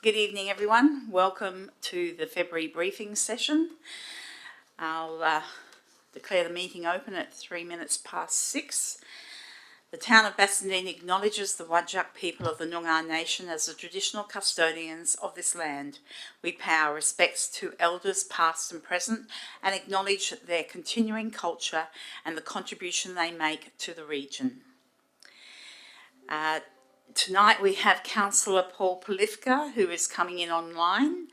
Good evening, everyone. Welcome to the February briefing session. I'll declare the meeting open at 6:03. The town of Bassendean acknowledges the Whadjuk people of the Noongar Nation as the traditional custodians of this land. We pay our respects to elders past and present and acknowledge their continuing culture and the contribution they make to the region. Tonight we have Councillor Paul Polifka, who is coming in online.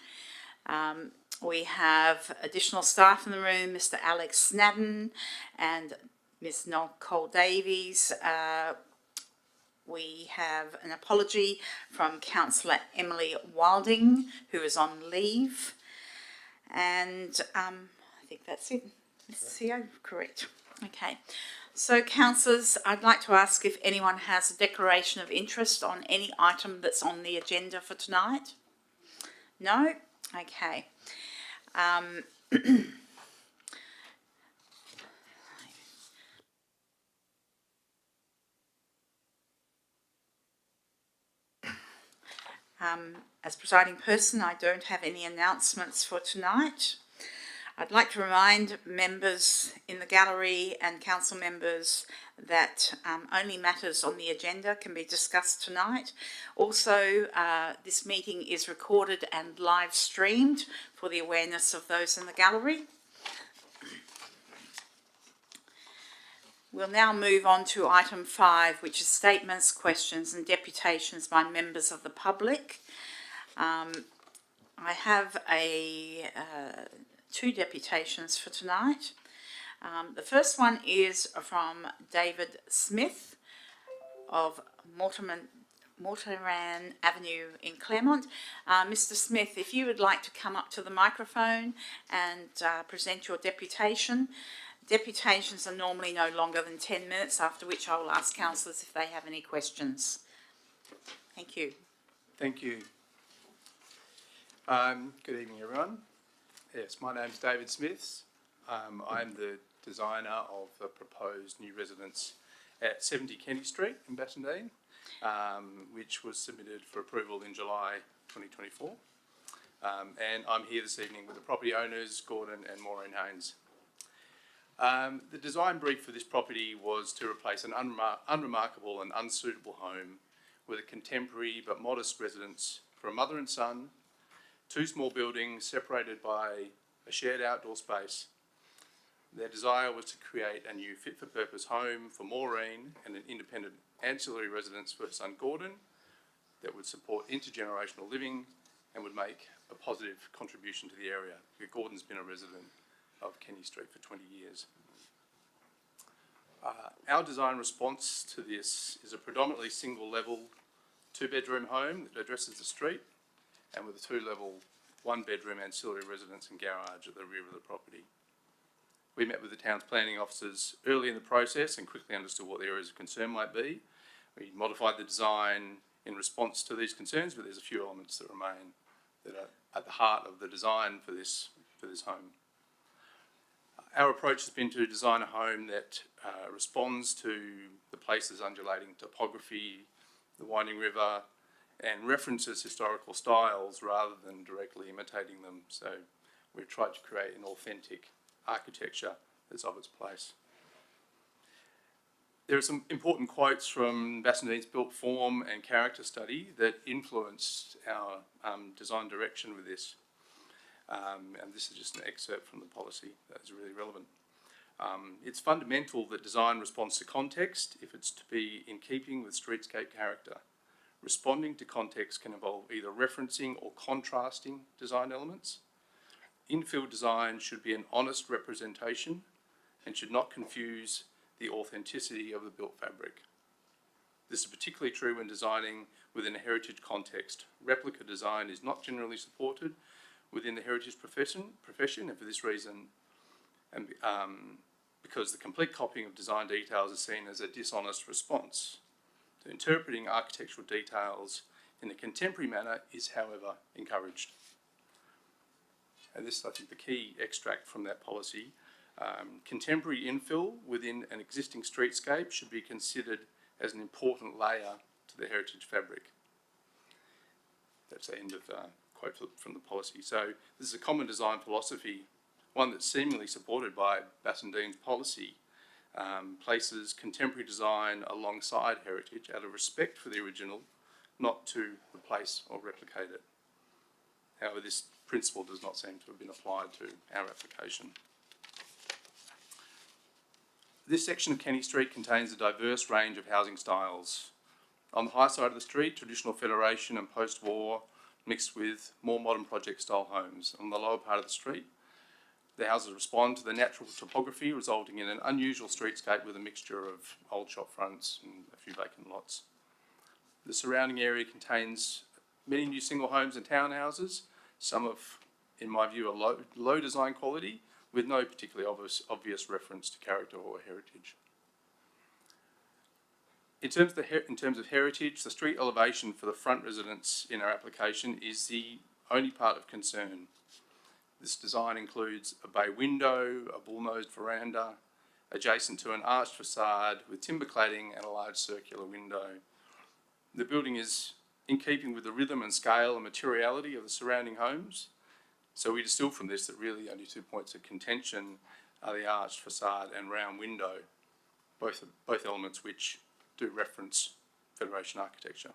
We have additional staff in the room, Mr. Alex Snadden and Ms. Nicole Davies. We have an apology from Councillor Emily Wilding, who is on leave. And I think that's it. Ms. CEO, correct. Okay. So, councillors, I'd like to ask if anyone has a declaration of interest on any item that's on the agenda for tonight. No? Okay. As presiding person, I don't have any announcements for tonight. I'd like to remind members in the gallery and council members that only matters on the agenda can be discussed tonight. Also, this meeting is recorded and live streamed for the awareness of those in the gallery. We'll now move on to item 5, which is statements, questions and deputations by members of the public. I have two deputations for tonight. The first one is from David Smith of Mortimer Avenue in Claremont. Mr. Smith, if you would like to come up to the microphone and present your deputation. Deputations are normally no longer than 10 minutes, after which I will ask councillors if they have any questions. Thank you. Thank you. Good evening, everyone. Yes, my name's David Smith. I'm the designer of the proposed new residence at 70 Kenny Street in Bassendean, which was submitted for approval in July 2024. And I'm here this evening with the property owners, Gordon and Maureen Haynes. The design brief for this property was to replace an unremarkable and unsuitable home with a contemporary but modest residence for a mother and son, 2 small buildings separated by a shared outdoor space. Their desire was to create a new fit-for-purpose home for Maureen and an independent ancillary residence for her son Gordon that would support intergenerational living and would make a positive contribution to the area. Gordon's been a resident of Kenny Street for 20 years. Our design response to this is a predominantly single-level 2-bedroom home that addresses the street and with a 2-level 1-bedroom ancillary residence and garage at the rear of the property. We met with the town's planning officers early in the process and quickly understood what the areas of concern might be. We modified the design in response to these concerns, but there's a few elements that remain that are at the heart of the design for this home. Our approach has been to design a home that responds to the place's undulating topography, the winding river, and references historical styles rather than directly imitating them. So we've tried to create an authentic architecture that's of its place. There are some important quotes from Bassendean's built form and character study that influenced our design direction with this. And this is just an excerpt from the policy that is really relevant. It's fundamental that design responds to context if it's to be in keeping with streetscape character. Responding to context can involve either referencing or contrasting design elements. Infill design should be an honest representation and should not confuse the authenticity of the built fabric. This is particularly true when designing within a heritage context. Replica design is not generally supported within the heritage profession, and for this reason, and because the complete copying of design details is seen as a dishonest response. So interpreting architectural details in a contemporary manner is, however, encouraged. And this is, I think, the key extract from that policy. Contemporary infill within an existing streetscape should be considered as an important layer to to the heritage fabric. That's the end of quote from the policy. So this is a common design philosophy, one that's seemingly supported by Bassendean's policy, places contemporary design alongside heritage out of respect for the original, not to replace or replicate it. However, this principle does not seem to have been applied to our application. This section of Kenny Street contains a diverse range of housing styles. On the high side of the street, traditional Federation and post-war mixed with more modern project-style homes. On the lower part of the street, the houses respond to the natural topography, resulting in an unusual streetscape with a mixture of old shop fronts and a few vacant lots. The surrounding area contains many new single homes and townhouses, some of, in my view, are low design quality, with no particularly obvious reference to character or heritage. In terms of heritage, the street elevation for the front residence in our application is the only part of concern. This design includes a bay window, a bull-nosed veranda, adjacent to an arched facade with timber cladding and a large circular window. The building is in keeping with the rhythm and scale and materiality of the surrounding homes. So we distill from this that really only 2 points of contention are the arched facade and round window, both elements which do reference Federation architecture.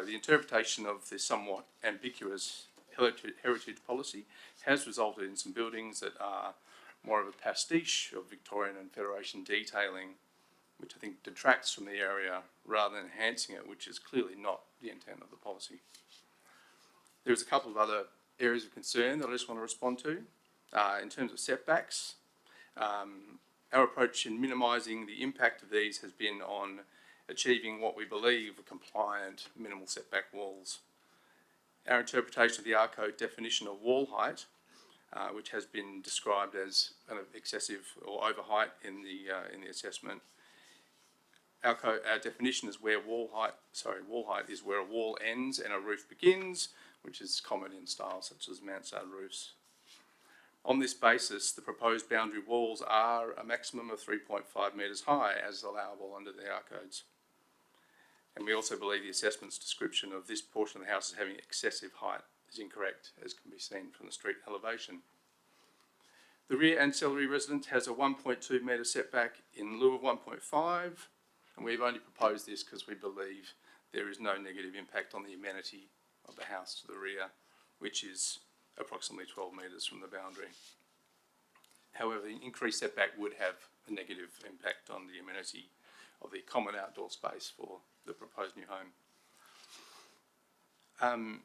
The interpretation of this somewhat ambiguous heritage policy has resulted in some buildings that are more of a pastiche of Victorian and Federation detailing, which I think detracts from the area rather than enhancing it, which is clearly not the intent of the policy. There's a couple of other areas of concern that I just want to respond to. In terms of setbacks, our approach in minimising the impact of these has been on achieving what we believe are compliant minimal setback walls. Our interpretation of the ARCO definition of wall height, which has been described as kind of excessive or over height in the assessment. Our definition is where wall height is where a wall ends and a roof begins, which is common in styles such as mansard roofs. On this basis, the proposed boundary walls are a maximum of 3.5 metres high, as allowable under the ARCOdes. And we also believe the assessment's description of this portion of the house as having excessive height is incorrect, as can be seen from the street elevation. The rear ancillary residence has a 1.2 metre setback in lieu of 1.5, and we've only proposed this because we believe there is no negative impact on the amenity of the house to the rear, which is approximately 12 metres from the boundary. However, the increased setback would have a negative impact on the amenity of the common outdoor space for the proposed new home.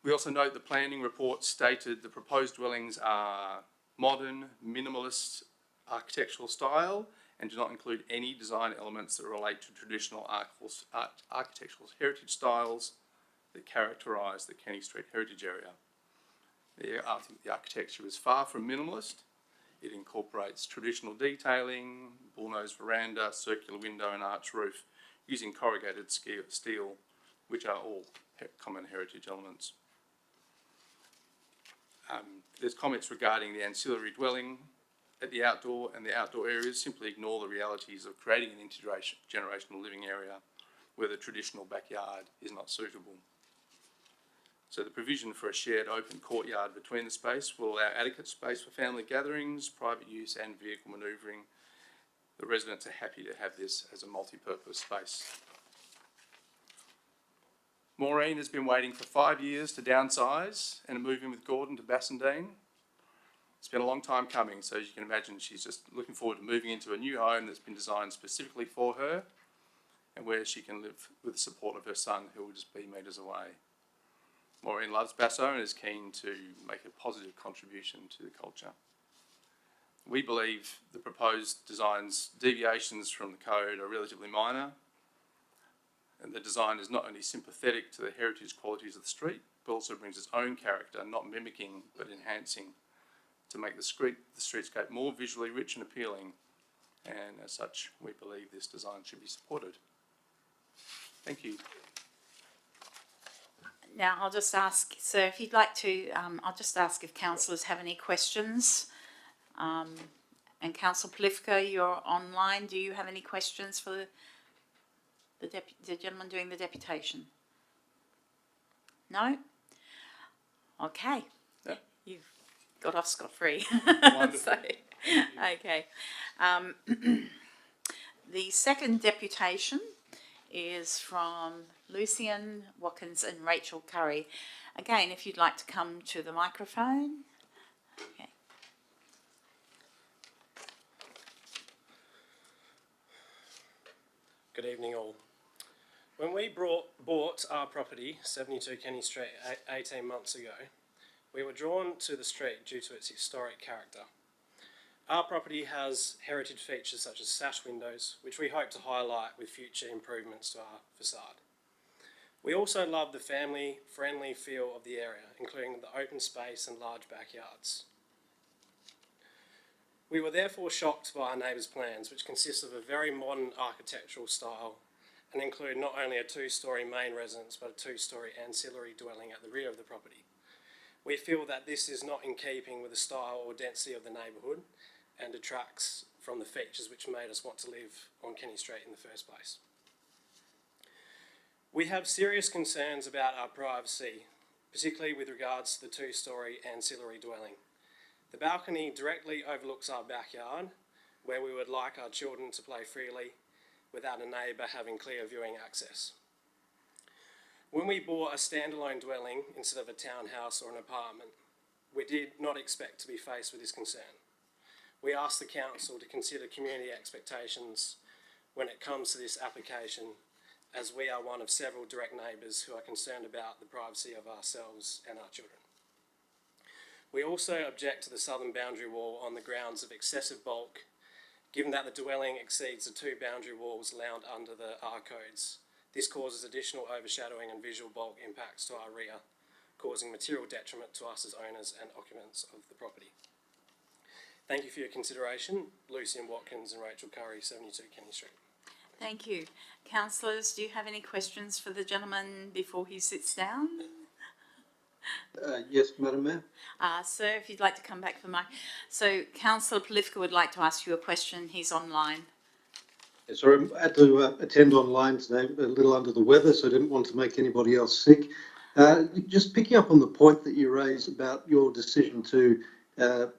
We also note the planning report stated the proposed dwellings are modern, minimalist architectural style and do not include any design elements that relate to traditional architectural heritage styles that characterise the Kenny Street heritage area. I think the architecture is far from minimalist. It incorporates traditional detailing, bull-nosed veranda, circular window and arch roof using corrugated steel, which are all common heritage elements. There's comments regarding the ancillary dwelling at the outdoor areas. Simply ignore the realities of creating an intergenerational living area where the traditional backyard is not suitable. So the provision for a shared open courtyard between the space will allow adequate space for family gatherings, private use and vehicle manoeuvring. The residents are happy to have this as a multi-purpose space. Maureen has been waiting for 5 years to downsize and move in with Gordon to Bassendean. It's been a long time coming, so as you can imagine, she's just looking forward to moving into a new home that's been designed specifically for her and where she can live with the support of her son, who will just be metres away. Maureen loves Basso and is keen to make a positive contribution to the culture. We believe the proposed design's deviations from the code are relatively minor, and the design is not only sympathetic to the heritage qualities of the street, but also brings its own character, not mimicking, but enhancing, to make the streetscape more visually rich and appealing, and as such, we believe this design should be supported. Thank you. Now, I'll just ask, so if you'd like to, I'll just ask if councillors have any questions, and And Councillor Polifka, you're online. Do you have any questions for the gentleman doing the deputation? No? Okay. Yeah. You've got off scot-free. Wonderful. Okay. The second deputation is from Lucian Watkins and Rachel Curry. Again, if you'd like to come to the microphone. Okay. Good evening all. When we bought our property, 72 Kenny Street, 18 months ago, we were drawn to the street due to its historic character. Our property has heritage features such as sash windows, which we hope to highlight with future improvements to our facade. We also love the family-friendly feel of the area, including the open space and large backyards. We were therefore shocked by our neighbours' plans, which consist of a very modern architectural style and include not only a 2-storey main residence but a 2-storey ancillary dwelling at the rear of the property. We feel that this is not in keeping with the style or density of the neighbourhood and detracts from the features which made us want to live on Kenny Street in the first place. We have serious concerns about our privacy, particularly with regards to the 2-storey ancillary dwelling. The balcony directly overlooks our backyard, where we would like our children to play freely without a neighbour having clear viewing access. When we bought a standalone dwelling instead of a townhouse or an apartment, we did not expect to be faced with this concern. We asked the council to consider community expectations when it comes to this application, as we are one of several direct neighbours who are concerned about the privacy of ourselves and our children. We also object to the southern boundary wall on the grounds of excessive bulk, given that the dwelling exceeds the 2 boundary walls allowed under the R codes. This causes additional overshadowing and visual bulk impacts to our rear, causing material detriment to us as owners and occupants of the property. Thank you for your consideration. Lucian Watkins and Rachel Curry, 72 Kenny Street. Thank you. Councillors, do you have any questions for the gentleman before he sits down? Yes, Madam Mayor. Sir, if you'd like to come back for my... So, Councillor Polifka would like to ask you a question. He's online. Yeah, sorry, I had to attend online today, a little under the weather, so I didn't want to make anybody else sick. Just picking up on the point that you raised about your decision to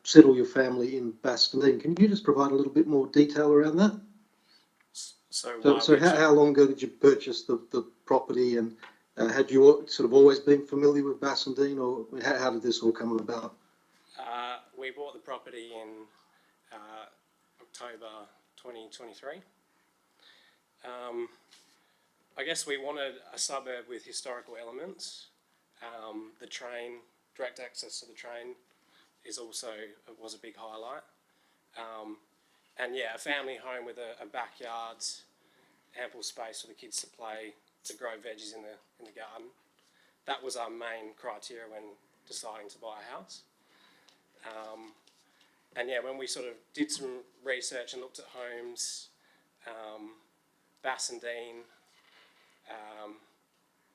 settle your family in Bassendean, can you just provide a little bit more detail around that? So how long ago did you purchase the property, and had you sort of always been familiar with Bassendean, or how did this all come about? We bought the property in October 2023. I guess we wanted a suburb with historical elements. The train, direct access to the train was a big highlight. And yeah, a family home with a backyard, ample space for the kids to play, to grow veggies in the garden. That was our main criteria when deciding to buy a house. And yeah, when we sort of did some research and looked at homes, Bassendean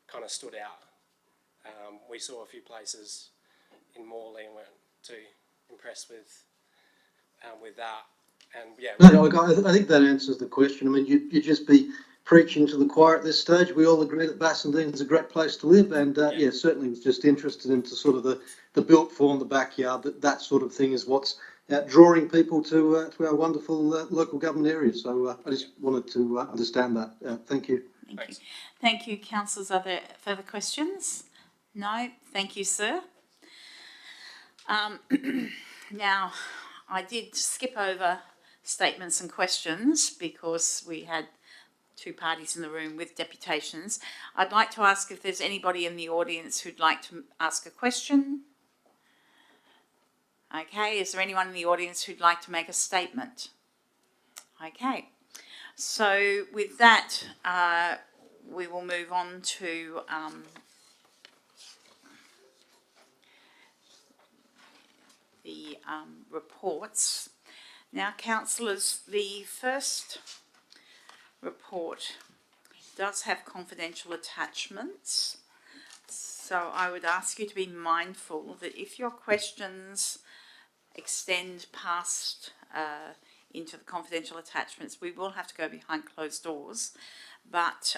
kind of stood out. We saw a few places in Morley and weren't too impressed with that. And yeah, no, I think that answers the question. I mean, you'd just be preaching to the choir at this stage. We all agree that Bassendean is a great place to live, and yeah, certainly was just interested into sort of the built form, the backyard, that sort of thing is what's drawing people to our wonderful local government area. So I just wanted to understand that. Thank you. Thank you. Thank you, councillors. Are there further questions? No? Thank you, sir. Now, I did skip over statements and questions because we had 2 parties in the room with deputations. I'd like to ask if there's anybody in the audience who'd like to ask a question. Okay, is there anyone in the audience who'd like to make a statement? Okay, so with that, we will move on to the reports. Now, councillors, the first report does have confidential attachments, so I would ask you to be mindful that if your questions extend past into the confidential attachments, we will have to go behind closed doors. But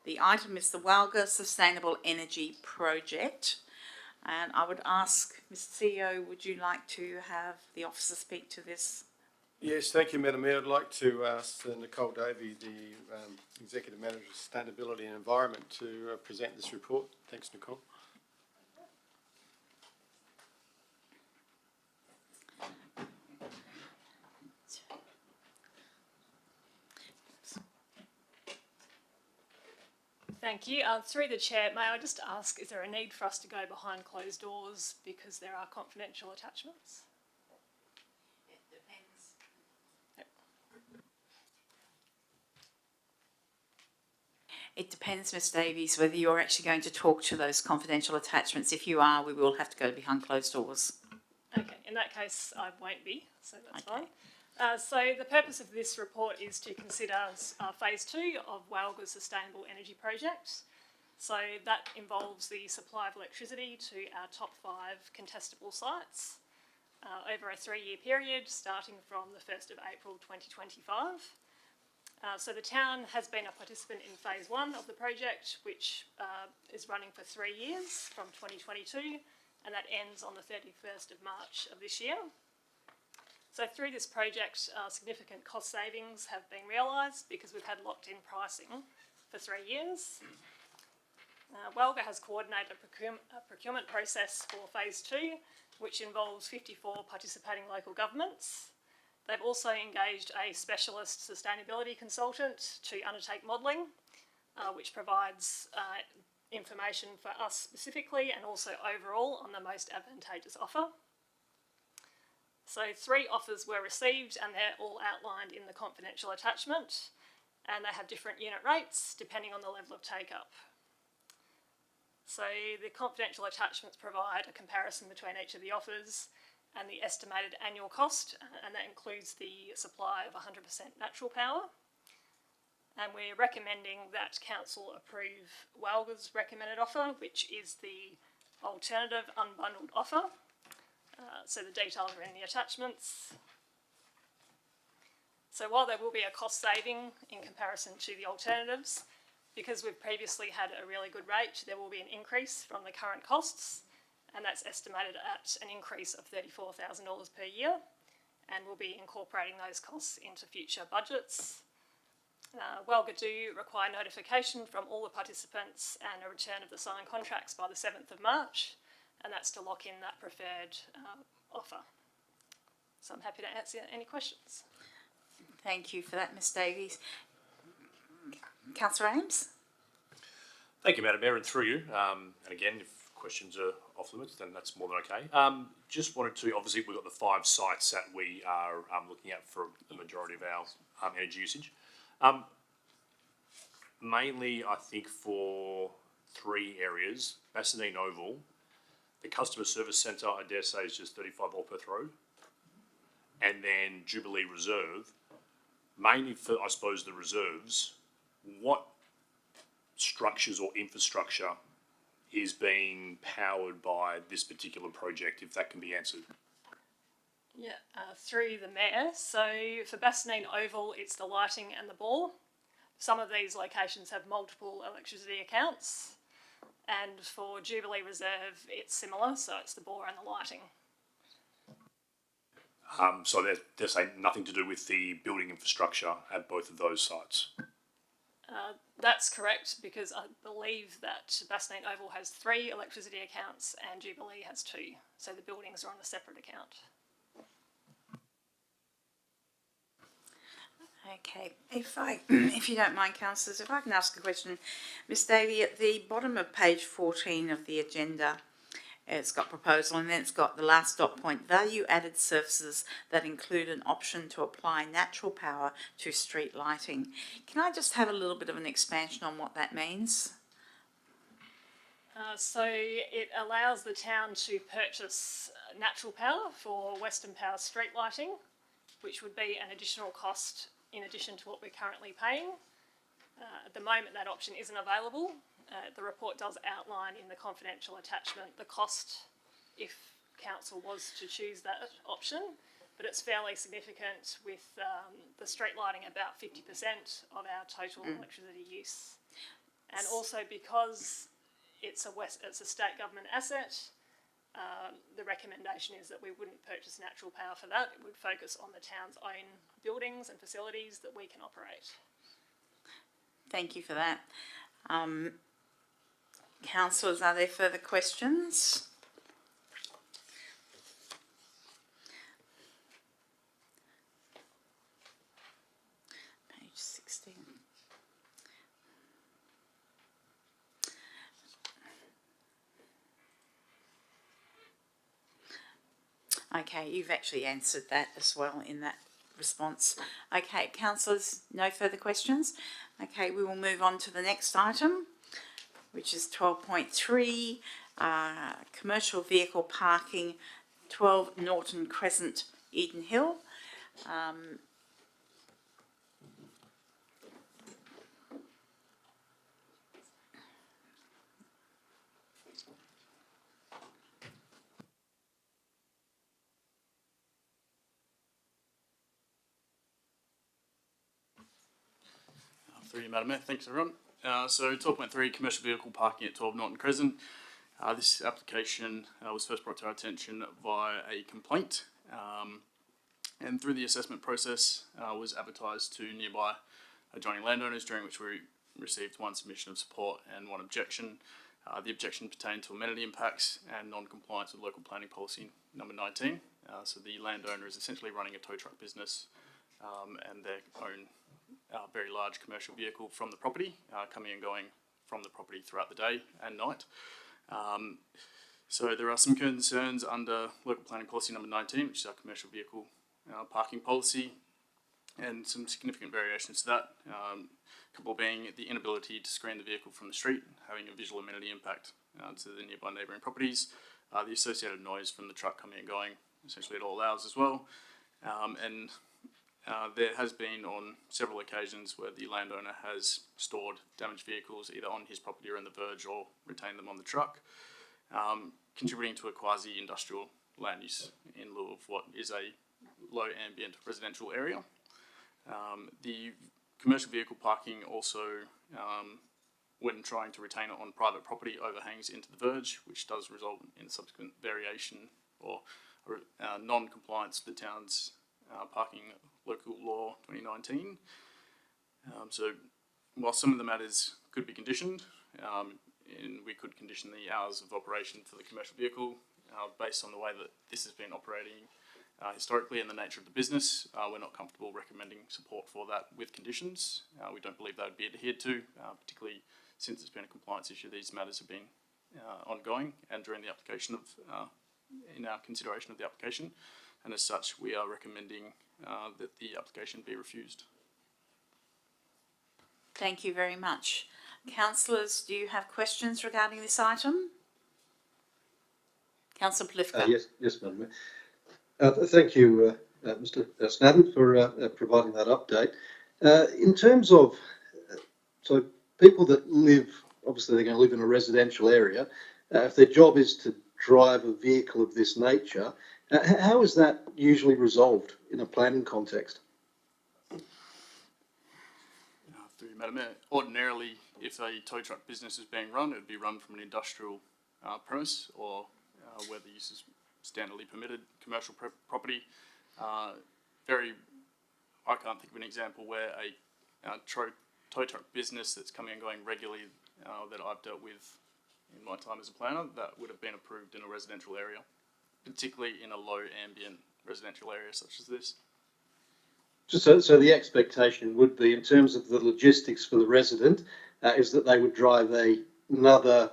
the item is the Walga Sustainable Energy Project. And I would ask, Mr. CEO, would you like to have the officer speak to this? Yes, thank you, Madam Mayor. I'd like to ask Nicole Davey, the Executive Manager of Sustainability and Environment, to present this report. Thanks, Nicole. Thank you. Through the chair, may I just ask, is there a need for us to go behind closed doors because there are confidential attachments? It depends. Yep. It depends, Ms Davies, whether you're actually going to talk to those confidential attachments. If you are, we will have to go behind closed doors. Okay, in that case, I won't be, so that's Okay. fine. So the purpose of this report is to consider phase 2 of Walga's Sustainable Energy Project. So that involves the supply of electricity to our top 5 contestable sites over a 3-year period starting from the 1st of April 2025. So the town has been a participant in phase 1 of the project, which is running for 3 years from 2022, and that ends on the 31st of March of this year. So through this project, significant cost savings have been realised because we've had locked-in pricing for 3 years. Walga has coordinated a procurement process for phase 2, which involves 54 participating local governments. They've also engaged a specialist sustainability consultant to undertake modelling, which provides information for us specifically and also overall on the most advantageous offer. So 3 offers were received and they're all outlined in the confidential attachment, and they have different unit rates depending on the level of take-up. So the confidential attachments provide a comparison between each of the offers and the estimated annual cost, and that includes the supply of 100% natural power. And we're recommending that Council approve Walga's recommended offer, which is the alternative unbundled offer. So the details are in the attachments. So while there will be a cost saving in comparison to the alternatives, because we've previously had a really good rate, there will be an increase from the current costs, and that's estimated at an increase of $34,000 per year, and we'll be incorporating those costs into future budgets. Walga do require notification from all the participants and a return of the signed contracts by the 7th of March, and that's to lock in that preferred offer. So I'm happy to answer any questions. Thank you for that, Ms Davies. Councillor Ames? Thank you, Madam Mayor, and through you. And again, if questions are off limits, then that's more than okay. Just wanted to, obviously, we've got the 5 sites that we are looking at for the majority of our energy usage. Mainly, I think, for 3 areas: Bassendean Oval, the Customer Service Centre, I dare say, is just 35 Alpeth Road, and then Jubilee Reserve. Mainly for, I suppose, the reserves, what structures or infrastructure is being powered by this particular project, if that can be answered? Yeah, through the Mayor. So for Bassendean Oval, it's the lighting and the bore. Some of these locations have multiple electricity accounts. And for Jubilee Reserve, it's similar, so it's the bore and the lighting. So they're saying nothing to do with the building infrastructure at both of those sites? That's correct, because I believe that Bassendean Oval has 3 electricity accounts and Jubilee has 2. So the buildings are on a separate account. Okay, if you don't mind, councillors, if I can ask a question. Ms Davey, at the bottom of page 14 of the agenda, it's got proposal, and then it's got the last dot point, value added services that include an option to apply natural power to street lighting. Can I just have a little bit of an expansion on what that means? So it allows the town to purchase natural power for Western Power street lighting, which would be an additional cost in addition to what we're currently paying. At the moment, that option isn't available. The report does outline in the confidential attachment the cost if council was to choose that option, but it's fairly significant with the street lighting about 50% of our total electricity use. And also because it's a state government asset, the recommendation is that we wouldn't purchase natural power for that. It would focus on the town's own buildings and facilities that we can operate. Thank you for that. Councillors, are there further questions? Page 16. Okay, you've actually answered that as well in that response. Okay, councillors, no further questions? Okay, we will move on to the next item, which is 12.3, commercial vehicle parking, 12 Norton Crescent, Eden Hill. Through you, Madam Mayor. Thanks, everyone. So 12.3, commercial vehicle parking at 12 Norton Crescent. This application was first brought to our attention via a complaint, and through the assessment process was advertised to nearby adjoining landowners, during which we received one submission of support and one objection. The objection pertained to amenity impacts and non-compliance with local planning policy number 19. So the landowner is essentially running a tow truck business and their own very large commercial vehicle from the property, coming and going from the property throughout the day and night. So there are some concerns under local planning policy number 19, which is our commercial vehicle parking policy, and some significant variations to that. A couple being the inability to screen the vehicle from the street, having a visual amenity impact to the nearby neighbouring properties, the associated noise from the truck coming and going, essentially at all hours as well, and there has been on several occasions where the landowner has stored damaged vehicles either on his property or in the verge, or retained them on the truck, contributing to a quasi-industrial land use in lieu of what is a low ambient residential area. The commercial vehicle parking also, when trying to retain it on private property, overhangs into the verge, which does result in subsequent variation or non-compliance with the town's parking local law 2019. So while some of the matters could be conditioned, and we could condition the hours of operation for the commercial vehicle based on the way that this has been operating historically and the nature of the business, we're not comfortable recommending support for that with conditions. We don't believe that would be adhered to, particularly since it's been a compliance issue. These matters have been ongoing and during the application of, in our consideration of the application, and as such we are recommending that the application be refused. Thank you very much. Councillors, do you have questions regarding this item? Councillor Plifka. Yes, Madam Mayor. Thank you, Mr. Snadden, for providing that update. In terms of, so people that live, obviously they're going to live in a residential area, if their job is to drive a vehicle of this nature, how is that usually resolved in a planning context? Through you, Madam Mayor. Ordinarily, if a tow truck business is being run, it would be run from an industrial premise, or where the use is standardly permitted commercial property. I can't think of an example where a tow truck business that's coming and going regularly that I've dealt with in my time as a planner, that would have been approved in a residential area, particularly in a low ambient residential area such as this. So the expectation would be, in terms of the logistics for the resident, is that they would drive another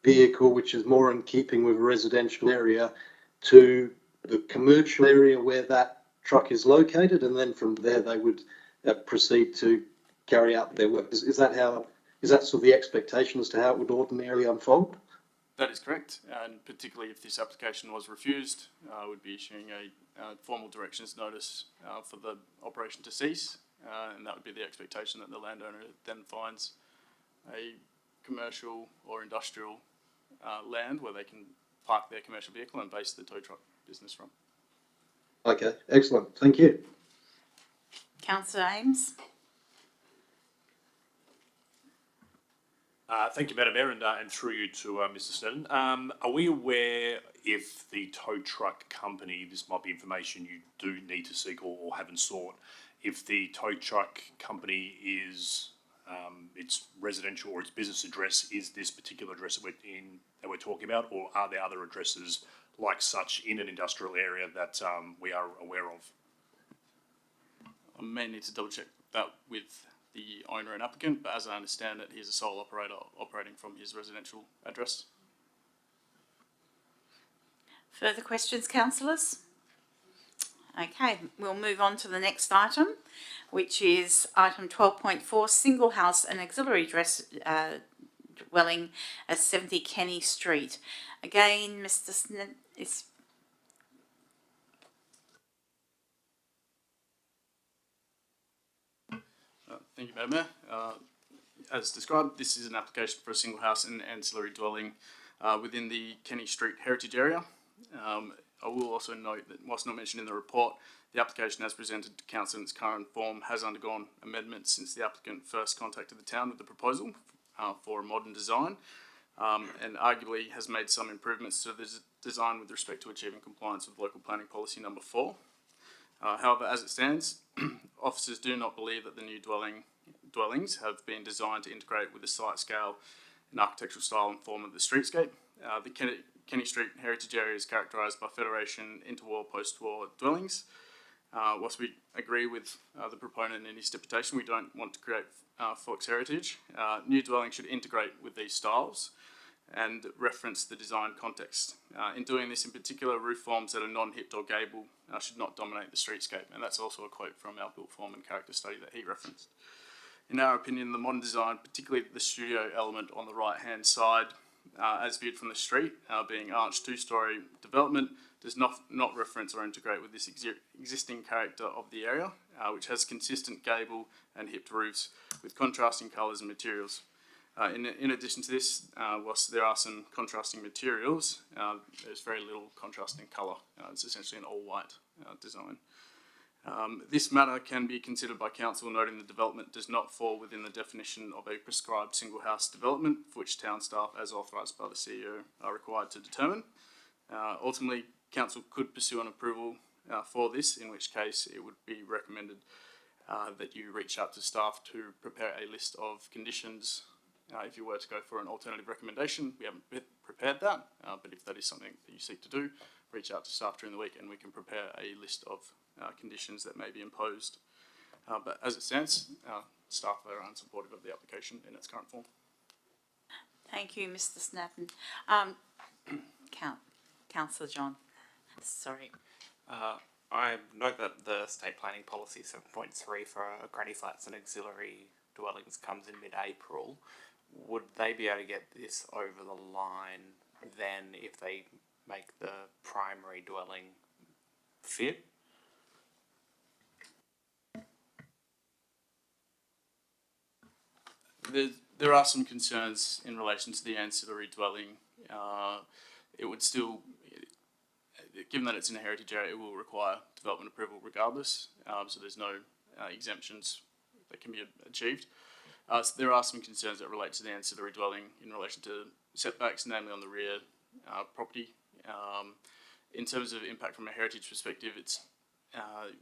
vehicle which is more in keeping with a residential area to the commercial area where that truck is located, and then from there they would proceed to carry out their work. Is that sort of the expectation as to how it would ordinarily unfold? That is correct, and particularly if this application was refused, I would be issuing a formal directions notice for the operation to cease, and that would be the expectation that the landowner then finds a commercial or industrial land where they can park their commercial vehicle and base the tow truck business from. Okay, excellent. Thank you. Councillor Ames? Thank you, Madam Mayor, and through you to Mr. Snedden. Are we aware if the tow truck company, this might be information you do need to seek or haven't sought, if the tow truck company is its residential or its business address is this particular address that we're talking about, or are there other addresses like such in an industrial area that we are aware of? I may need to double check that with the owner and applicant, but as I understand it, he's a sole operator operating from his residential address. Further questions, councillors? Okay, we'll move on to the next item, which is item 12.4, single house and auxiliary dwelling at 70 Kenny Street. Again, Mr. Sned is... Thank you, Madam Mayor. As described, this is an application for a single house and ancillary dwelling within the Kenny Street Heritage Area. I will also note that, whilst not mentioned in the report, the application as presented to Council in its current form has undergone amendments since the applicant first contacted the town with the proposal for a modern design, and arguably has made some improvements to the design with respect to achieving compliance with local planning policy number 4. However, as it stands, officers do not believe that the new dwellings have been designed to integrate with the site scale and architectural style and form of the streetscape. The Kenny Street Heritage Area is characterised by Federation interwar post-war dwellings. Whilst we agree with the proponent in his stipulation, we don't want to create false heritage. New dwellings should integrate with these styles and reference the design context. In doing this, in particular, roof forms that are non-hipped or gable should not dominate the streetscape, and that's also a quote from our built form and character study that he referenced. In our opinion, the modern design, particularly the studio element on the right-hand side, as viewed from the street, being arched two-storey development, does not reference or integrate with this existing character of the area, which has consistent gable and hipped roofs with contrasting colours and materials. In addition to this, whilst there are some contrasting materials, there's very little contrasting colour. It's essentially an all-white design. This matter can be considered by council, noting the development does not fall within the definition of a prescribed single house development, for which town staff, as authorised by the CEO, are required to determine. Ultimately, council could pursue an approval for this, in which case it would be recommended that you reach out to staff to prepare a list of conditions. If you were to go for an alternative recommendation, we haven't prepared that, but if that is something that you seek to do, reach out to staff during the week and we can prepare a list of conditions that may be imposed. But as it stands, staff are unsupportive of the application in its current form. Thank you, Mr. Snedden. Councillor John, sorry. I note that the state planning policy 7.3 for granny flats and auxiliary dwellings comes in mid-April. Would they be able to get this over the line then if they make the primary dwelling fit? There are some concerns in relation to the ancillary dwelling. It would still, given that it's in a heritage area, it will require development approval regardless, so there's no exemptions that can be achieved. So there are some concerns that relate to the ancillary dwelling in relation to setbacks, namely on the rear property. In terms of impact from a heritage perspective, it's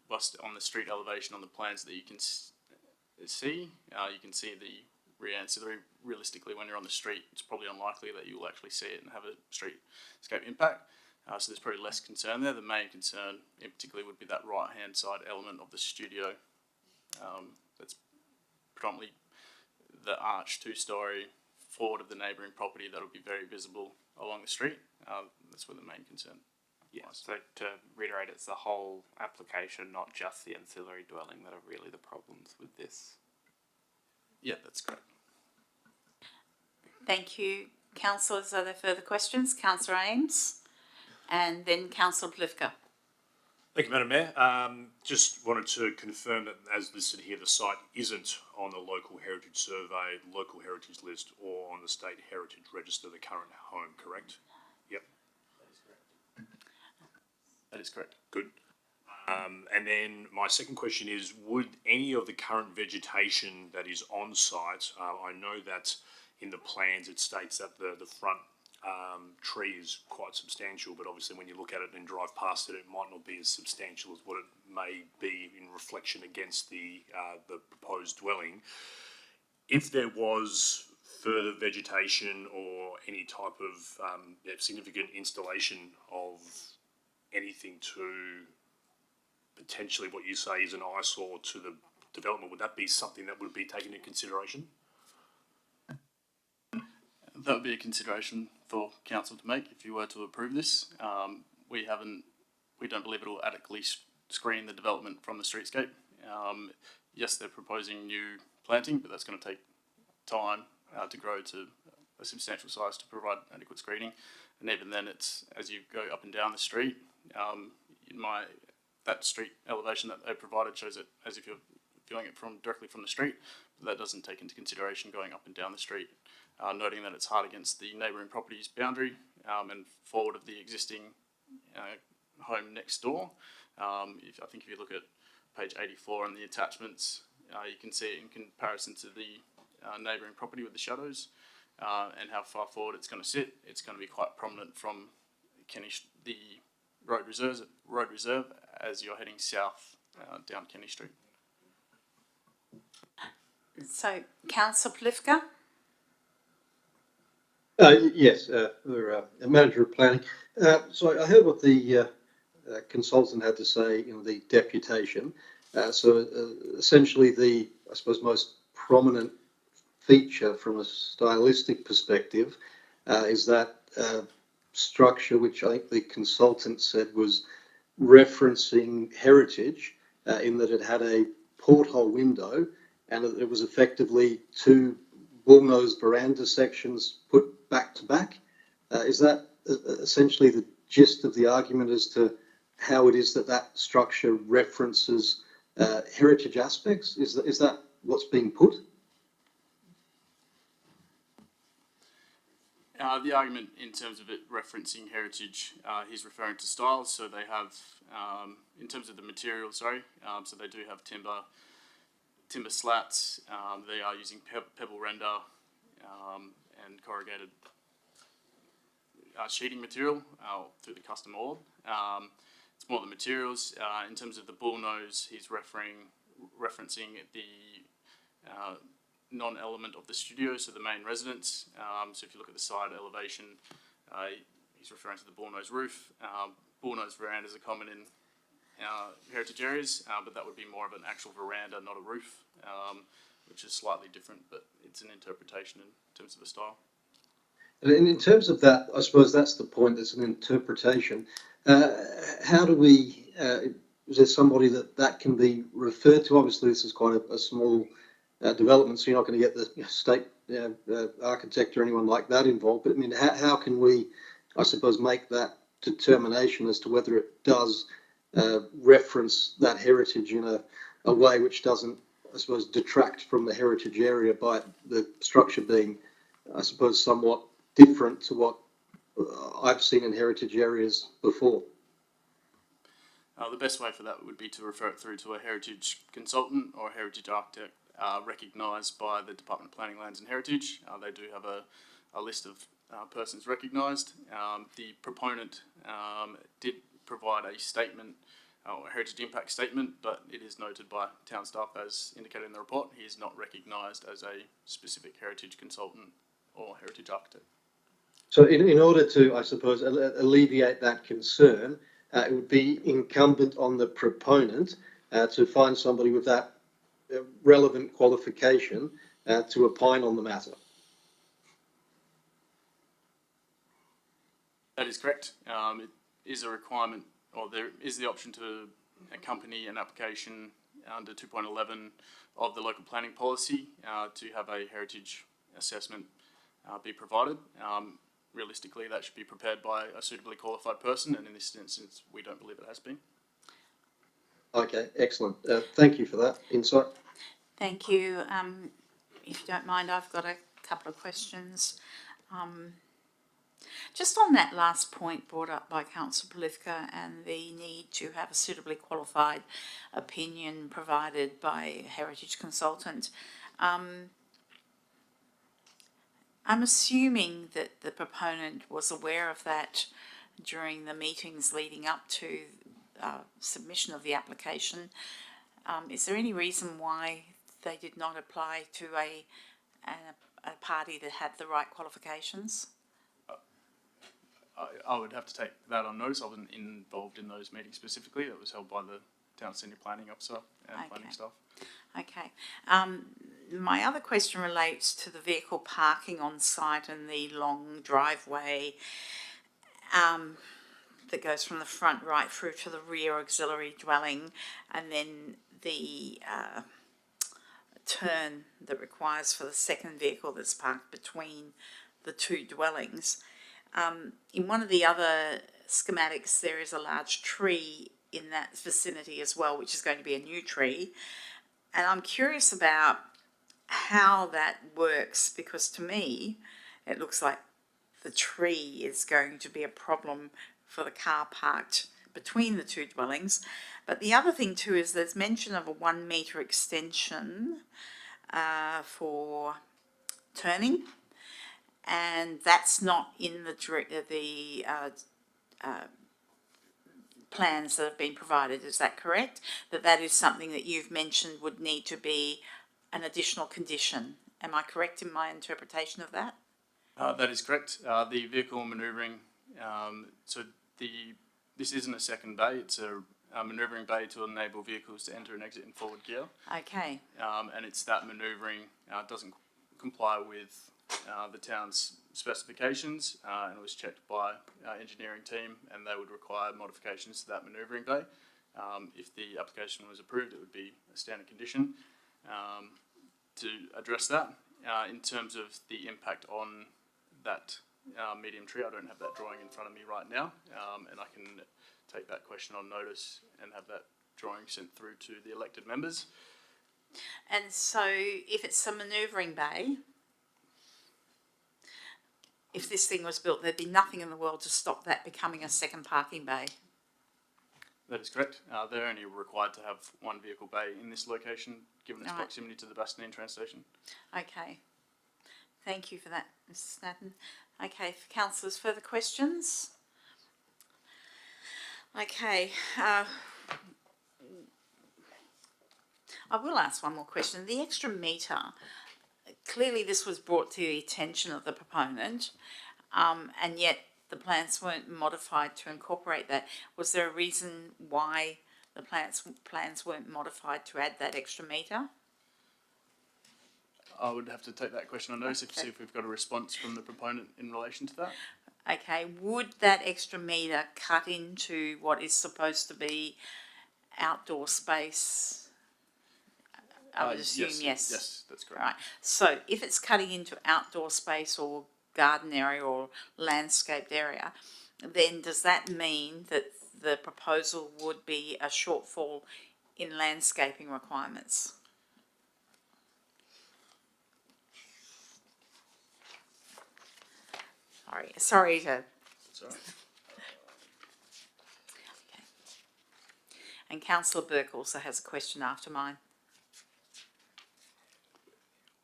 whilst on the street elevation on the plans that you can see the rear ancillary. Realistically, when you're on the street, it's probably unlikely that you will actually see it and have a streetscape impact. So there's probably less concern there. The main concern in particular would be that right-hand side element of the studio. That's predominantly the arch two-storey forward of the neighbouring property that will be very visible along the street. That's where the main concern lies. So to reiterate, it's the whole application, not just the ancillary dwelling, that are really the problems with this. Yeah, that's correct. Thank you, councillors. Are there further questions? Councillor Ames and then Councillor Plivka. Thank you, Madam Mayor. Just wanted to confirm that as listed here, the site isn't on the local heritage survey, local heritage list, or on the state heritage register, the current home, correct? Yep. That is correct. Good. And then my second question is, would any of the current vegetation that is on site, I know that in the plans it states that the front tree is quite substantial, but obviously when you look at it and drive past it, it might not be as substantial as what it may be in reflection against the proposed dwelling. If there was further vegetation or any type of significant installation of anything to potentially what you say is an eyesore to the development, would that be something that would be taken into consideration? That would be a consideration for council to make if you were to approve this. We don't believe it will adequately screen the development from the streetscape. Yes, they're proposing new planting, but that's going to take time to grow to a substantial size to provide adequate screening. And even then, it's as you go up and down the street, that street elevation that they provided shows it as if you're viewing it directly from the street, but that doesn't take into consideration going up and down the street. Noting that it's hard against the neighbouring property's boundary and forward of the existing home next door. I think if you look at page 84 and the attachments, you can see it in comparison to the neighbouring property with the shadows and how far forward it's going to sit. It's going to be quite prominent from the road reserve as you're heading south down Kenny Street. So, Councillor Plifka? Yes, we're a manager of planning. So I heard what the consultant had to say in the deputation. Essentially the, I suppose, most prominent feature from a stylistic perspective is that structure, which I think the consultant said was referencing heritage in that it had a porthole window and it was effectively two bullnose veranda sections put back to back. Is that essentially the gist of the argument as to how it is that structure references heritage aspects? Is that what's being put? The argument in terms of it referencing heritage, he's referring to styles. So they have, in terms of the material, so they do have timber slats. They are using pebble render and corrugated sheeting material through the custom orb. It's more the materials. In terms of the bullnose, he's referencing the non-element of the studio, so the main residence. So if you look at the side elevation, he's referring to the bullnose roof. Bullnose verandas are common in heritage areas, but that would be more of an actual veranda, not a roof, which is slightly different, but it's an interpretation in terms of the style. And in terms of that, I suppose that's the point, it's an interpretation. How do we, is there somebody that can be referred to? Obviously, this is quite a small development, so you're not going to get the state architect or anyone like that involved. But I mean, how can we, I suppose, make that determination as to whether it does reference that heritage in a way which doesn't, I suppose, detract from the heritage area by the structure being, I suppose, somewhat different to what I've seen in heritage areas before? The best way for that would be to refer it through to a heritage consultant or a heritage architect recognised by the Department of Planning, Lands and Heritage. They do have a list of persons recognised. The proponent did provide a statement, or a heritage impact statement, but it is noted by town staff as indicated in the report, he is not recognised as a specific heritage consultant or heritage architect. So in order to, I suppose, alleviate that concern, it would be incumbent on the proponent to find somebody with that relevant qualification to opine on the matter. That is correct. It is a requirement, or there is the option to accompany an application under 2.11 of the local planning policy to have a heritage assessment be provided. Realistically, that should be prepared by a suitably qualified person, and in this instance, we don't believe it has been. Okay, excellent. Thank you for that insight. Thank you. If you don't mind, I've got a couple of questions. Just on that last point brought up by Councillor Polithka and the need to have a suitably qualified opinion provided by a heritage consultant, I'm assuming that the proponent was aware of that during the meetings leading up to submission of the application. Is there any reason why they did not apply to a party that had the right qualifications? I would have to take that on notice. I wasn't involved in those meetings specifically. It was held by the town senior planning officer and planning staff. Okay. My other question relates to the vehicle parking on site and the long driveway that goes from the front right through to the rear auxiliary dwelling, and then the turn that requires for the second vehicle that's parked between the two dwellings. In one of the other schematics, there is a large tree in that vicinity as well, which is going to be a new tree. And I'm curious about how that works, because to me, it looks like the tree is going to be a problem for the car parked between the two dwellings. But the other thing too is there's mention of a 1 metre extension for turning, and that's not in the plans that have been provided. Is that correct? That is something that you've mentioned would need to be an additional condition. Am I correct in my interpretation of that? That is correct. The vehicle manoeuvring, this isn't a second bay, it's a manoeuvring bay to enable vehicles to enter and exit in forward gear. Okay. And it's that manoeuvring doesn't comply with the town's specifications, and it was checked by our engineering team, and they would require modifications to that manoeuvring bay. If the application was approved, it would be a standard condition to address that. In terms of the impact on that medium tree, I don't have that drawing in front of me right now, and I can take that question on notice and have that drawing sent through to the elected members. And so if it's a manoeuvring bay, if this thing was built, there'd be nothing in the world to stop that becoming a second parking bay. That is correct. They're only required to have one vehicle bay in this location, given its proximity to the Bassendean train station. Okay. Thank you for that, Mr. Snadden. Okay, for councillors, further questions? Okay. I will ask one more question. The extra metre, clearly this was brought to the attention of the proponent, and yet the plans weren't modified to incorporate that. Was there a reason why the plans weren't modified to add that extra metre? I would have to take that question on notice to see if we've got a response from the proponent in relation to that. Okay, would that extra metre cut into what is supposed to be outdoor space? I would assume yes. Yes, that's correct. Right. So if it's cutting into outdoor space or garden area or landscaped area, then does that mean that the proposal would be a shortfall in landscaping requirements? Sorry to. That's all right. Okay. And Councillor Burke also has a question after mine.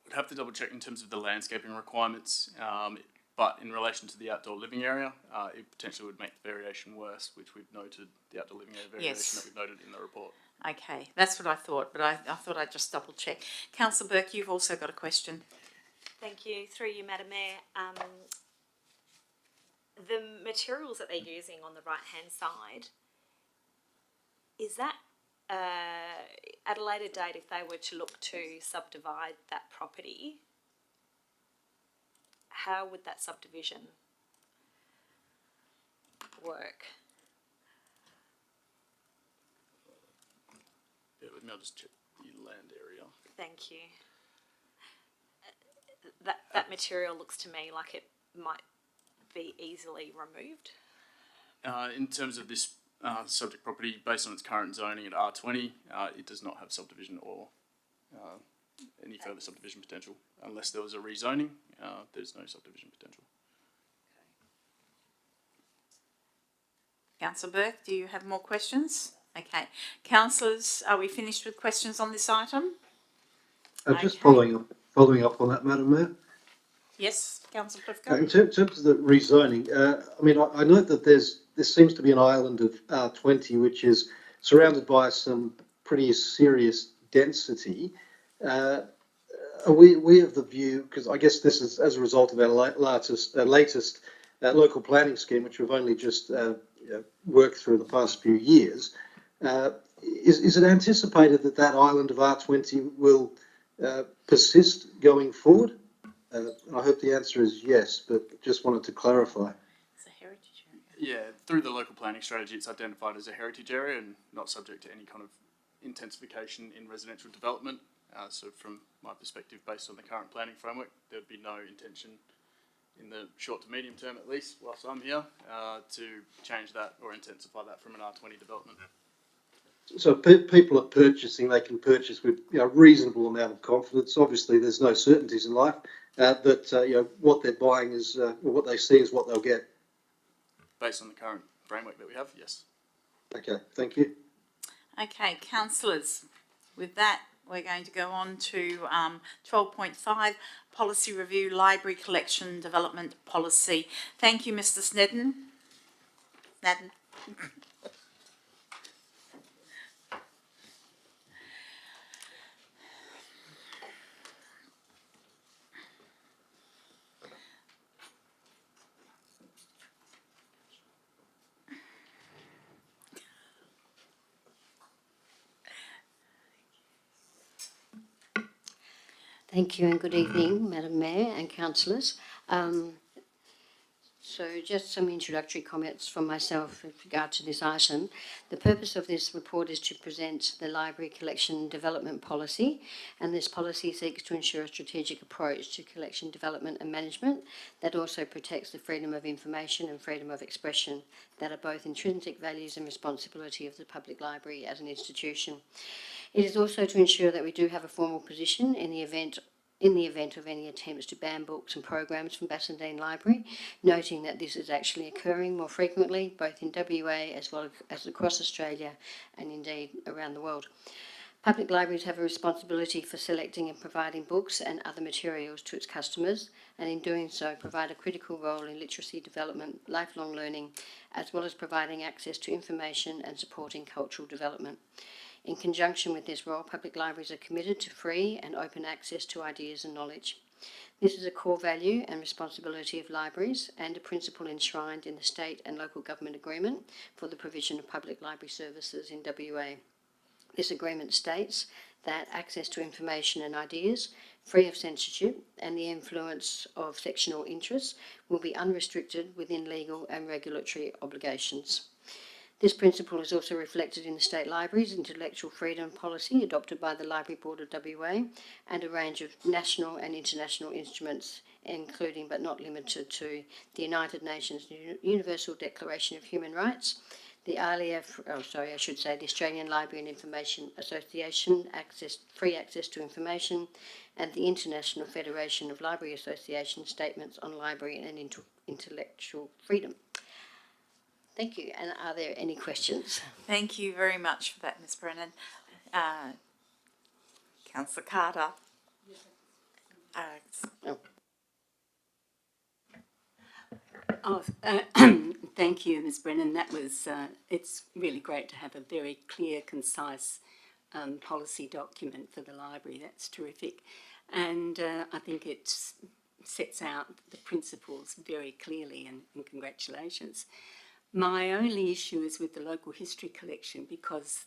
Would have to double check in terms of the landscaping requirements, but in relation to the outdoor living area, it potentially would make the variation worse, which we've noted, the outdoor living area variation that we've noted in the report. Okay, that's what I thought, but I thought I'd just double check. Councillor Burke, you've also got a question. Thank you. Through you, Madam Mayor. The materials that they're using on the right-hand side, is that at a later date, if they were to look to subdivide that property, how would that subdivision work? Bear with me, I'll just check the land area. Thank you. That material looks to me like it might be easily removed. In terms of this subject property, based on its current zoning at R20, it does not have subdivision or any further subdivision potential. Unless there was a rezoning, there's no subdivision potential. Councillor Burke, do you have more questions? Okay. Councillors, are we finished with questions on this item? Just Okay. following up on that, Madam Mayor. Yes, Councillor In Clifcott? terms of the rezoning, I mean, I note that there seems to be an island of R20 which is surrounded by some pretty serious density. Are we of the view, because I guess this is as a result of our latest local planning scheme, which we've only just worked through the past few years, is it anticipated that that island of R20 will persist going forward? I hope the answer is yes, but just wanted to clarify. It's a heritage area. Yeah, through the local planning strategy, it's identified as a heritage area and not subject to any kind of intensification in residential development. So from my perspective, based on the current planning framework, there'd be no intention in the short to medium term, at least, whilst I'm here, to change that or intensify that from an R20 development. So people are purchasing, they can purchase with reasonable amount of confidence. Obviously, there's no certainties in life, but what they're buying is, or what they see is what they'll get. Based on the current framework that we have, yes. Okay, thank you. Okay, councillors, with that, we're going to go on to 12.5, Policy Review, Library Collection Development Policy. Thank you, Mr. Snedden. Thank you and good evening, Madam Mayor and councillors. So just some introductory comments from myself with regard to this item. The purpose of this report is to present the Library Collection Development Policy, and this policy seeks to ensure a strategic approach to collection development and management that also protects the freedom of information and freedom of expression that are both intrinsic values and responsibility of the public library as an institution. It is also to ensure that we do have a formal position in the event of any attempts to ban books and programs from Bassendean Library, noting that this is actually occurring more frequently, both in WA as well as across Australia and indeed around the world. Public libraries have a responsibility for selecting and providing books and other materials to its customers, and in doing so provide a critical role in literacy development, lifelong learning, as well as providing access to information and supporting cultural development. In conjunction with this role, public libraries are committed to free and open access to ideas and knowledge. This is a core value and responsibility of libraries and a principle enshrined in the state and local government agreement for the provision of public library services in WA. This agreement states that access to information and ideas, free of censorship and the influence of sectional interests, will be unrestricted within legal and regulatory obligations. This principle is also reflected in the State Library's intellectual freedom policy adopted by the Library Board of WA and a range of national and international instruments, including but not limited to the United Nations Universal Declaration of Human Rights, the the Australian Library and Information Association Free Access to Information, and the International Federation of Library Association Statements on Library and Intellectual Freedom. Thank you. And are there any questions? Thank you very much for that, Ms. Brennan. Councillor Carter. Thank you, Ms. Brennan. That was, it's really great to have a very clear, concise policy document for the library. That's terrific. And I think it sets out the principles very clearly, and congratulations. My only issue is with the local history collection, because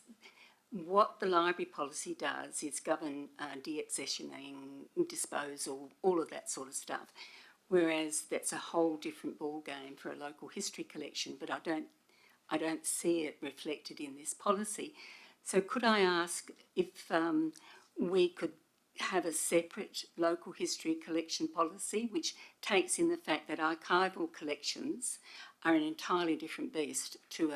what the library policy does is govern deaccessioning, disposal, all of that sort of stuff, whereas that's a whole different ball game for a local history collection, but I don't see it reflected in this policy. So could I ask if we could have a separate local history collection policy which takes in the fact that archival collections are an entirely different beast to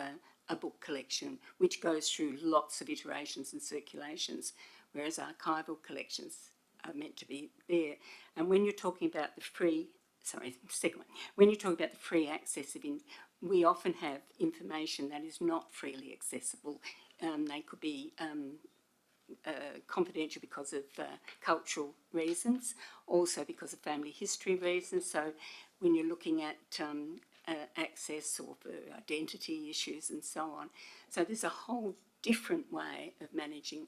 a book collection, which goes through lots of iterations and circulations, whereas archival collections are meant to be there. And when you're talking about the free second one. When you talk about the free access we often have information that is not freely accessible. They could be confidential because of cultural reasons, also because of family history reasons. So when you're looking at access or for identity issues and so on. So there's a whole different way of managing.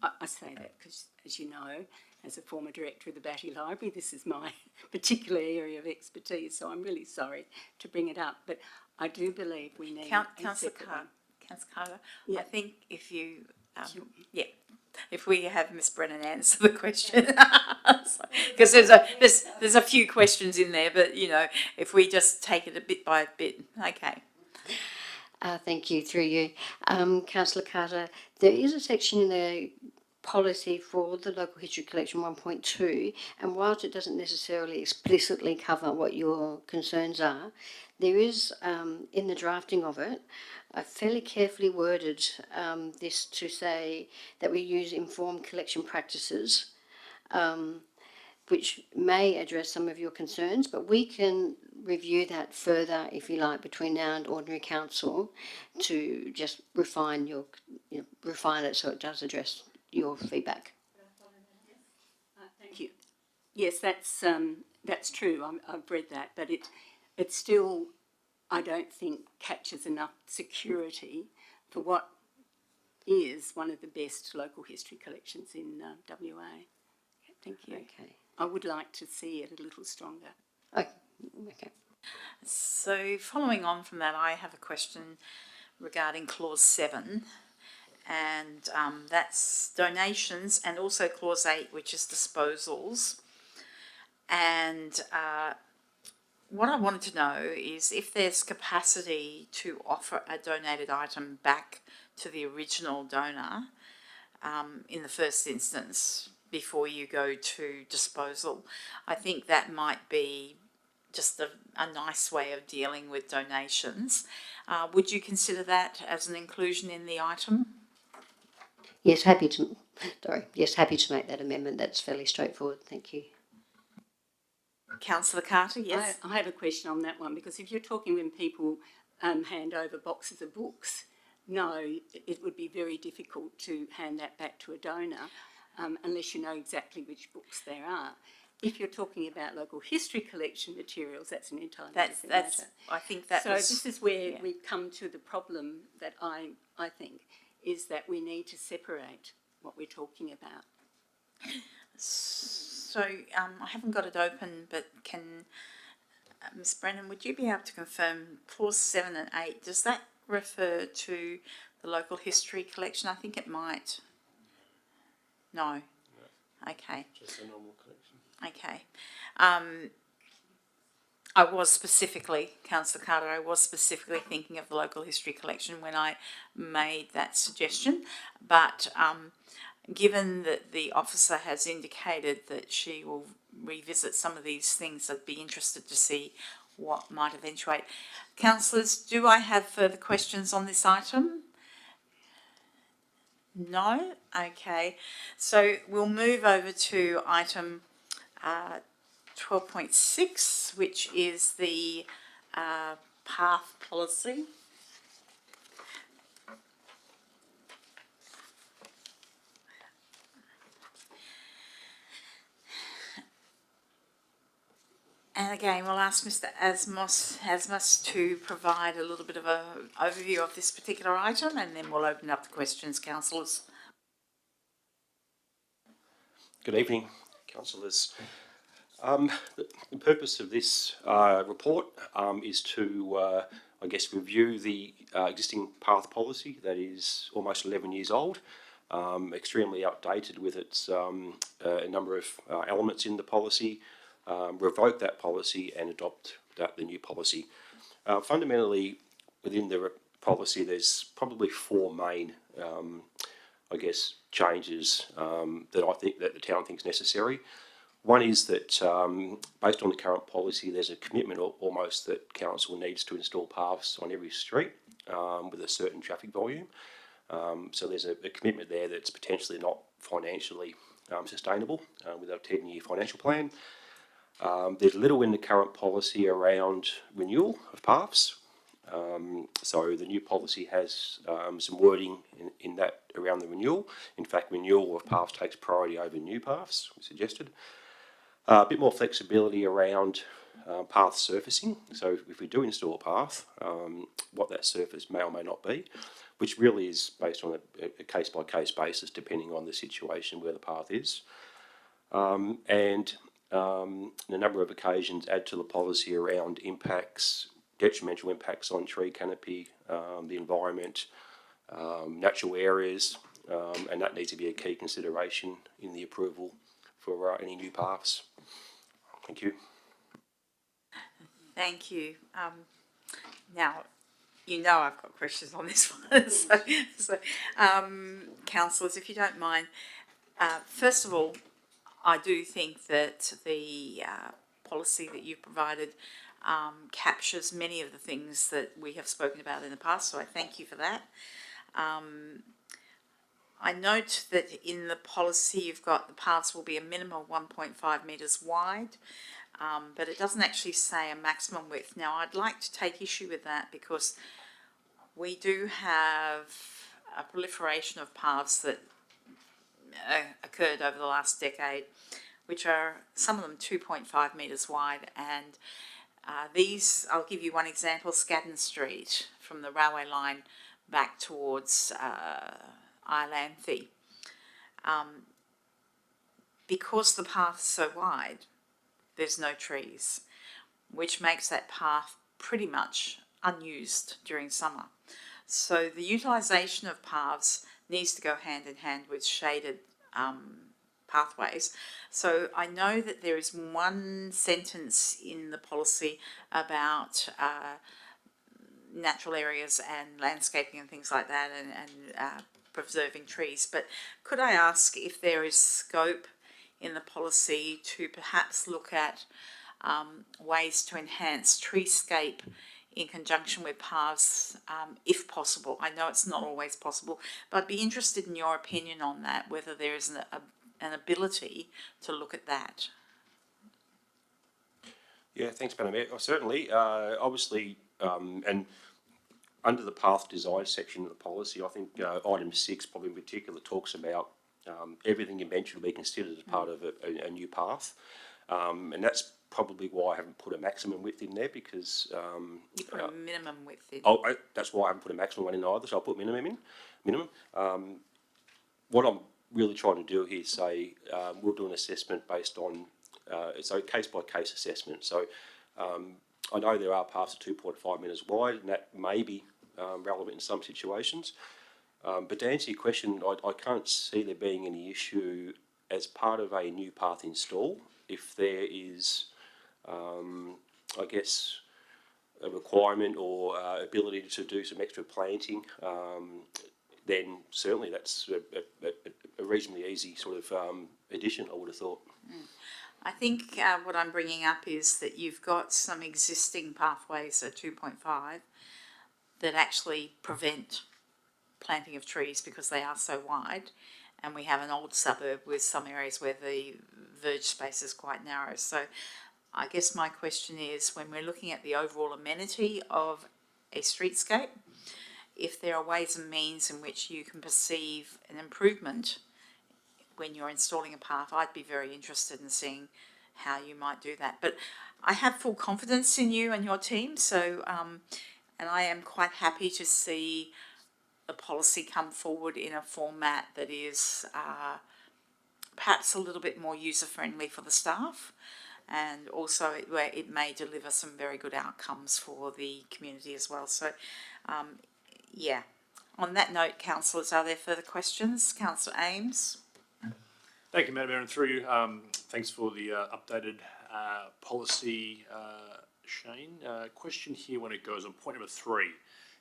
I say that because, as you know, as a former director of the Batty Library, this is my particular area of expertise, so I'm really sorry to bring it up. But I do believe we need Councillor Carter, I think if you, if we have Ms Brennan answer the question, because there's a few questions in there, but you know, if we just take it a bit by bit, okay. Thank you, through you. Councillor Carter, there is a section in the policy for the local history collection 1.2, and whilst it doesn't necessarily explicitly cover what your concerns are, there is, in the drafting of it, a fairly carefully worded this to say that we use informed collection practices, which may address some of your concerns, but we can review that further, if you like, between now and ordinary council to just refine refine it so it does address your feedback. Thank you. Yes, that's true. I've read that, but it still, I don't think, captures enough security for what is one of the best local history collections in WA. Thank you. Okay. I would like to see it a little stronger. Okay. So following on from that, I have a question regarding clause 7, and that's donations, and also clause 8, which is disposals. And what I wanted to know is if there's capacity to offer a donated item back to the original donor in the first instance before you go to disposal. I think that might be just a nice way of dealing with donations. Would you consider that as an inclusion in the item? Yes, happy to. Yes, happy to make that amendment. That's fairly straightforward. Thank you. Councillor Carter, yes. I have a question on that one, because if you're talking when people hand over boxes of books, no, it would be very difficult to hand that back to a donor unless you know exactly which books there are. If you're talking about local history collection materials, that's an entirely different matter. I think that this is where we come to the problem that I think is that we need to separate what we're talking about. So I haven't got it open, but can Ms Brennan, would you be able to confirm clause 7 and 8? Does that refer to the local history collection? I think it might. No. Okay. Just a normal collection. Okay. I was specifically, Councillor Carter, I was specifically thinking of the local history collection when I made that suggestion, but given that the officer has indicated that she will revisit some of these things, I'd be interested to see what might eventuate. Councillors, do I have further questions on this item? No? Okay. So we'll move over to item 12.6, which is the path policy. And again, we'll ask Mr. Asmus to provide a little bit of an overview of this particular item, and then we'll open up the questions, councillors. Good evening, councillors. The purpose of this report is to, I guess, review the existing path policy that is almost 11 years old, extremely outdated with its a number of elements in the policy, revoke that policy and adopt the new policy. Fundamentally, within the policy, there's probably 4 main, I guess, changes that I think that the town thinks necessary. One is that based on the current policy, there's a commitment almost that council needs to install paths on every street with a certain traffic volume. So there's a commitment there that's potentially not financially sustainable with a 10-year financial plan. There's little in the current policy around renewal of paths. So the new policy has some wording in that around the renewal. In fact, renewal of paths takes priority over new paths, we suggested. A bit more flexibility around path surfacing. So if we do install a path, what that surface may or may not be, which really is based on a case-by-case basis, depending on the situation where the path is. And on a number of occasions add to the policy around impacts, detrimental impacts on tree canopy, the environment, natural areas, and that needs to be a key consideration in the approval for any new paths. Thank you. Thank you. Now, you know I've got questions on this one. so councillors, if you don't mind, first of all, I do think that the policy that you've provided captures many of the things that we have spoken about in the past, so I thank you for that. I note that in the policy you've got the paths will be a minimum of 1.5 metres wide, but it doesn't actually say a maximum width. Now, I'd like to take issue with that because we do have a proliferation of paths that occurred over the last decade, which are some of them 2.5 metres wide, and these, I'll give you one example, Scadden Street from the railway line back towards Iolanthe. Because the path's so wide, there's no trees, which makes that path pretty much unused during summer. So the utilisation of paths needs to go hand in hand with shaded pathways. So I know that there is one sentence in the policy about natural areas and landscaping and things like that, and preserving trees, but could I ask if there is scope in the policy to perhaps look at ways to enhance treescape in conjunction with paths, if possible? I know it's not always possible, but I'd be interested in your opinion on that, whether there is an ability to look at that. Yeah, thanks, Madam Mayor. Certainly, obviously, and under the path design section of the policy, I think item 6 probably in particular talks about everything you mentioned will be considered as part of a new path. And that's probably why I haven't put a maximum width in there, because... you put a minimum width in. That's why I haven't put a maximum one in either, so I'll put minimum in. What I'm really trying to do here is say we'll do an assessment based on... so case-by-case assessment. So I know there are paths of 2.5 metres wide, and that may be relevant in some situations. But to answer your question, I can't see there being any issue as part of a new path install. If there is, I guess, a requirement or ability to do some extra planting, then certainly that's a reasonably easy sort of addition, I would have thought. I think what I'm bringing up is that you've got some existing pathways at 2.5 that actually prevent planting of trees because they are so wide, and we have an old suburb with some areas where the verge space is quite narrow. So I guess my question is, when we're looking at the overall amenity of a streetscape, if there are ways and means in which you can perceive an improvement when you're installing a path, I'd be very interested in seeing how you might do that. But I have full confidence in you and your team, so and I am quite happy to see the policy come forward in a format that is perhaps a little bit more user-friendly for the staff, and also where it may deliver some very good outcomes for the community as well. So, yeah. On that note, councillors, are there further questions? Councillor Ames. Thank you, Madam Mayor, and through you. Thanks for the updated policy, Shane. Question here when it goes on point number 3.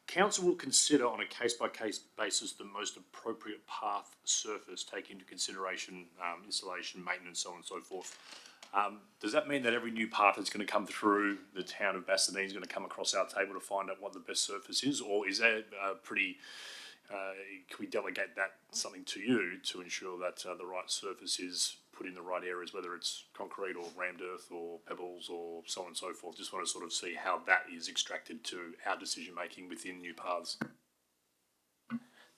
Council will consider on a case-by-case basis the most appropriate path surface, taking into consideration installation, maintenance, so on and so forth. Does that mean that every new path that's going to come through the town of Bassendean is going to come across our table to find out what the best surface is, or is that pretty... can we delegate that something to you to ensure that the right surface is put in the right areas, whether it's concrete or rammed earth or pebbles or so on and so forth. Just want to sort of see how that is extracted to our decision making within new paths.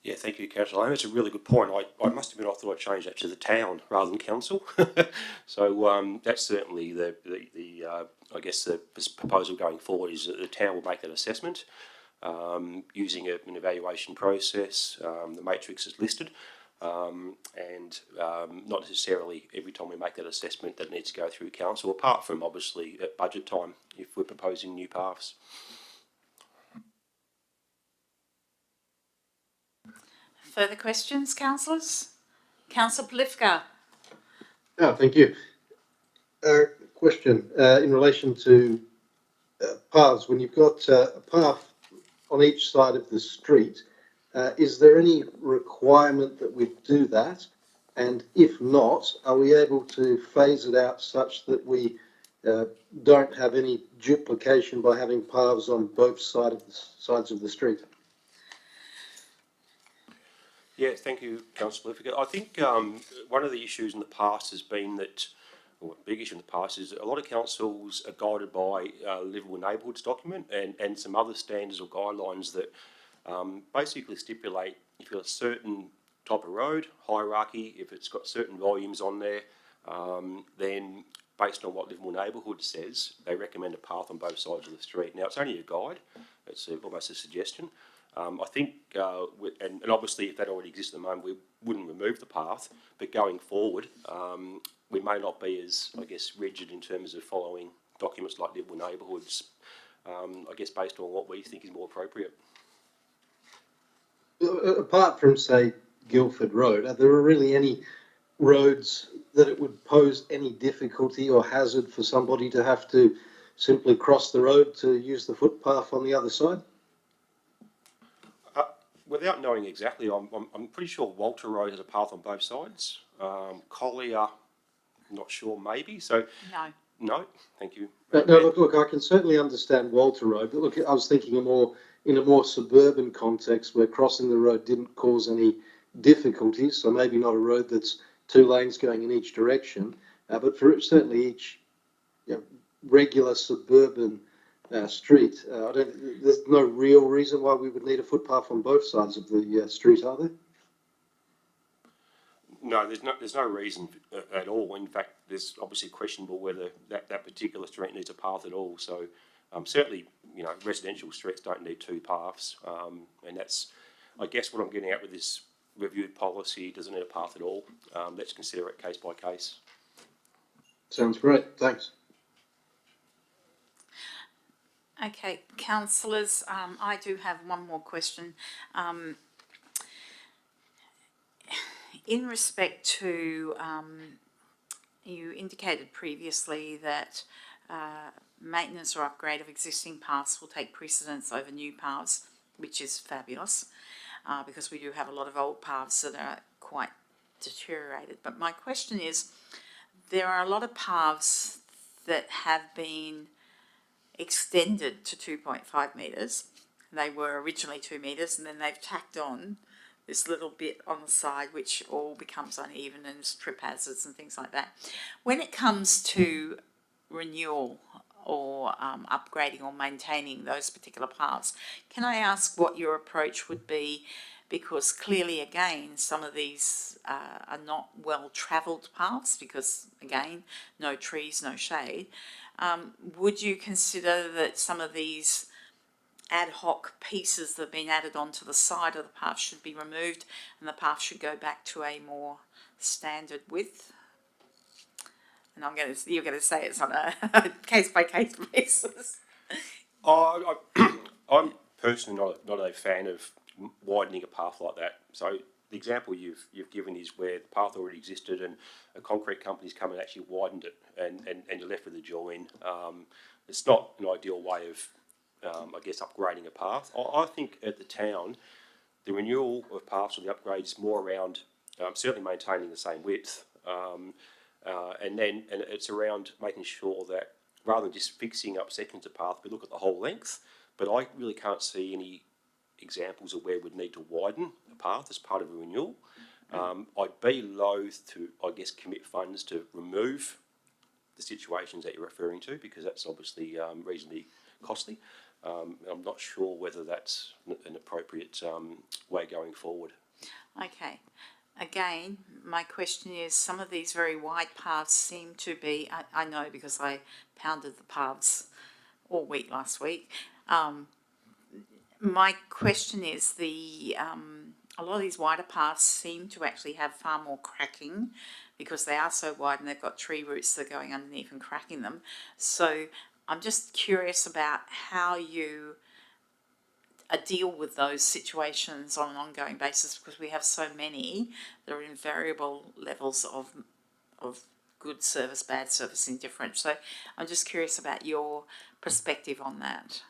Yeah, thank you, Councillor. That's a really good point. I must admit I thought I'd change that to the town rather than council. So that's certainly the I guess the proposal going forward is that the town will make that assessment using an evaluation process. The matrix is listed, and not necessarily every time we make that assessment that needs to go through council, apart from obviously at budget time if we're proposing new paths. Further questions, councillors? Councillor Polifka. Oh, thank you. Question in relation to paths. When you've got a path on each side of the street, is there any requirement that we do that? And if not, are we able to phase it out such that we don't have any duplication by having paths on both sides of the street? Yeah, thank you, Councillor Liffica. I think one of the issues in the past has been that, or a big issue in the past is that a lot of councils are guided by Livable Neighbourhoods document and some other standards or guidelines that basically stipulate if you've got a certain type of road, hierarchy, if it's got certain volumes on there, then based on what Livable Neighbourhood says, they recommend a path on both sides of the street. Now, it's only a guide, it's almost a suggestion. I think, and obviously if that already exists at the moment, we wouldn't remove the path, but going forward, we may not be as, I guess, rigid in terms of following documents like Livable Neighbourhoods, I guess based on what we think is more appropriate. Apart from, say, Guildford Road, are there really any roads that it would pose any difficulty or hazard for somebody to have to simply cross the road to use the footpath on the other side? Without knowing exactly, I'm pretty sure Walter Road has a path on both sides. Collier, not sure, maybe. So no, thank you. No, look, I can certainly understand Walter Road, but look, I was thinking in a more suburban context where crossing the road didn't cause any difficulties. So maybe not a road that's 2 lanes going in each direction, but for certainly each regular suburban street, there's no real reason why we would need a footpath on both sides of the street, are there? No, there's no reason at all. In fact, there's obviously questionable whether that particular street needs a path at all. So certainly, residential streets don't need 2 paths, and that's, I guess, what I'm getting at with this reviewed policy. Doesn't need a path at all. Let's consider it case by case. Sounds great. Thanks. Okay, councillors, I do have one more question. In respect to, you indicated previously that maintenance or upgrade of existing paths will take precedence over new paths, which is fabulous, because we do have a lot of old paths that are quite deteriorated. But my question is, there are a lot of paths that have been extended to 2.5 metres. They were originally 2 metres, and then they've tacked on this little bit on the side which all becomes uneven and is trip hazards and things like that. When it comes to renewal or upgrading or maintaining those particular paths, can I ask what your approach would be? Because clearly, again, some of these are not well travelled paths because, again, no trees, no shade. Would you consider that some of these ad hoc pieces that have been added onto the side of the path should be removed and the path should go back to a more standard width? And you're going to say it's on a case-by-case basis. I'm personally not a fan of widening a path like that. So the example you've given is where the path already existed and a concrete company's come and actually widened it and you're left with a join. It's not an ideal way of, I guess, upgrading a path. I think at the town, the renewal of paths or the upgrades is more around certainly maintaining the same width, and it's around making sure that rather than just fixing up sections of path, we look at the whole length. But I really can't see any examples of where we'd need to widen a path as part of a renewal. I'd be loath to, I guess, commit funds to remove the situations that you're referring to, because that's obviously reasonably costly. I'm not sure whether that's an appropriate way going forward. Okay. Again, my question is, some of these very wide paths seem to be, I know because I pounded the paths all week last week. My question is a lot of these wider paths seem to actually have far more cracking because they are so wide and they've got tree roots that are going underneath and cracking them. So I'm just curious about how you deal with those situations on an ongoing basis, because we have so many that are in variable levels of good service, bad service, indifferent. So I'm just curious about your perspective on that.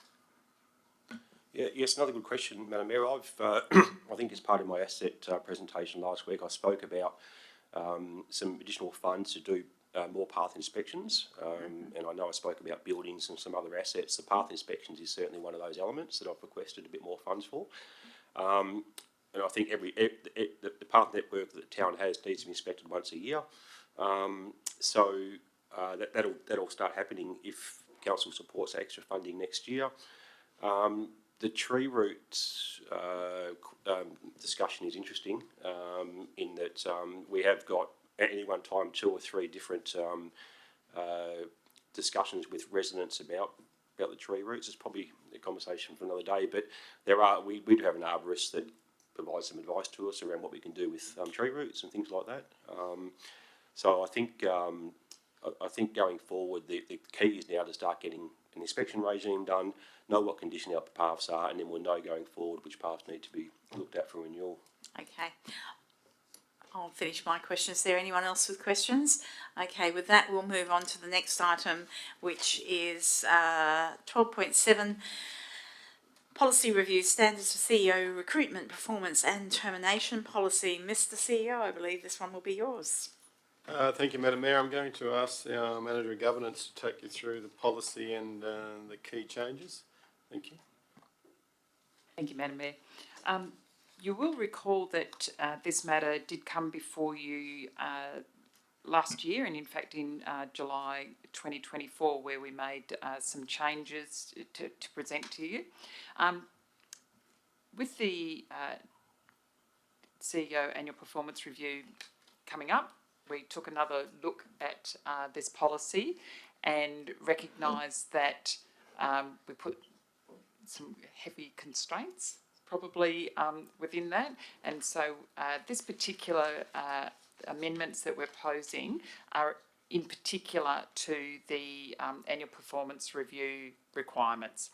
Yeah, yes, another good question, Madam Mayor. I've, I think as part of my asset presentation last week, I spoke about some additional funds to do more path inspections, and I know I spoke about buildings and some other assets. The path inspections is certainly one of those elements that I've requested a bit more funds for. And I think the path network that the town has needs to be inspected once a year. That'll start happening if council supports extra funding next year. The tree roots discussion is interesting in that we have got at any one time 2 or 3 different discussions with residents about the tree roots. It's probably a conversation for another day, but we do have an arborist that provides some advice to us around what we can do with tree roots and things like that. So I think going forward, the key is now to start getting an inspection regime done, know what condition our paths are, and then we'll know going forward which paths need to be looked at for renewal. Okay. I'll finish my questions. Is there anyone else with questions? Okay, with that we'll move on to the next item, which is 12.7, Policy Review, Standards for CEO Recruitment, Performance and Termination Policy. Mr. CEO, I believe this one will be yours. Thank you, Madam Mayor. I'm going to ask our Manager of Governance to take you through the policy and the key changes. Thank you. Thank you, Madam Mayor. You will recall that this matter did come before you last year, and in fact in July 2024, where we made some changes to present to you. With the CEO Annual Performance Review coming up, we took another look at this policy and recognised that we put some heavy constraints probably within that, and so this particular amendments that we're posing are in particular to the annual performance review requirements.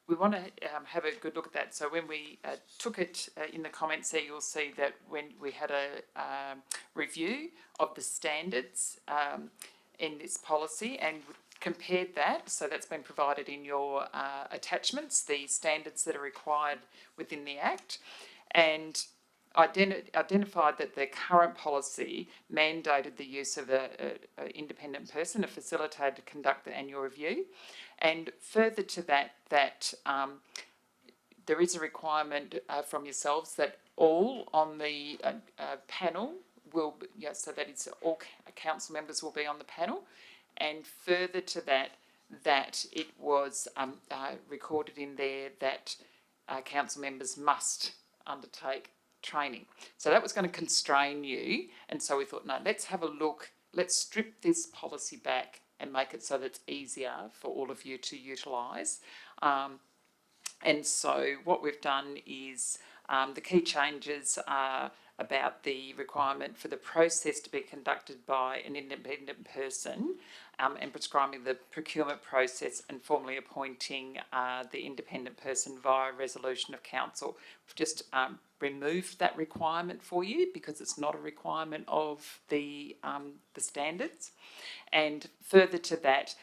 We want to have a good look at that. So when we took it in the comments there, you'll see that when we had a review of the standards in this policy and compared that, so that's been provided in your attachments, the standards that are required within the Act, and identified that the current policy mandated the use of an independent person, a facilitator, to conduct the annual review. And further to that, there is a requirement from yourselves that all on the panel will, so that it's all council members will be on the panel. And further to that it was recorded in there that council members must undertake training. So that was going to constrain you, and so we thought, no, let's have a look, let's strip this policy back and make it so that it's easier for all of you to utilise. And so what we've done is the key changes are about the requirement for the process to be conducted by an independent person and prescribing the procurement process and formally appointing the independent person via resolution of council. We've just removed that requirement for you because it's not a requirement of the standards. And further to that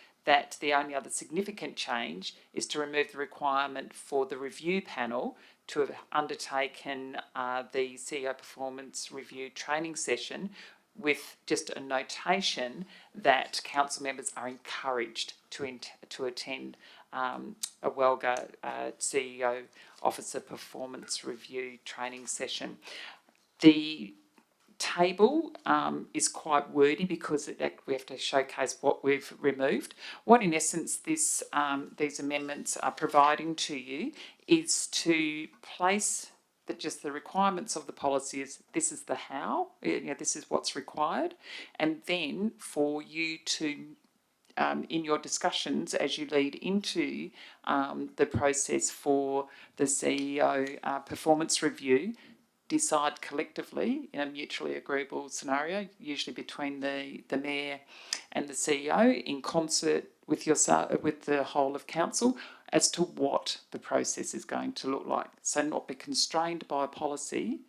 the only other significant change is to remove the requirement for the review panel to have undertaken the CEO performance review training session with just a notation that council members are encouraged to attend a WELGA CEO Officer Performance Review training session. The table is quite wordy because we have to showcase what we've removed. What in essence these amendments are providing to you is to place just the requirements of the policy is this is the how, this is what's required, and then for you to in your discussions as you lead into the process for the CEO performance review, decide collectively in a mutually agreeable scenario, usually between the Mayor and the CEO in concert with the whole of Council, as to what the process is going to look like. So not be constrained by a policy,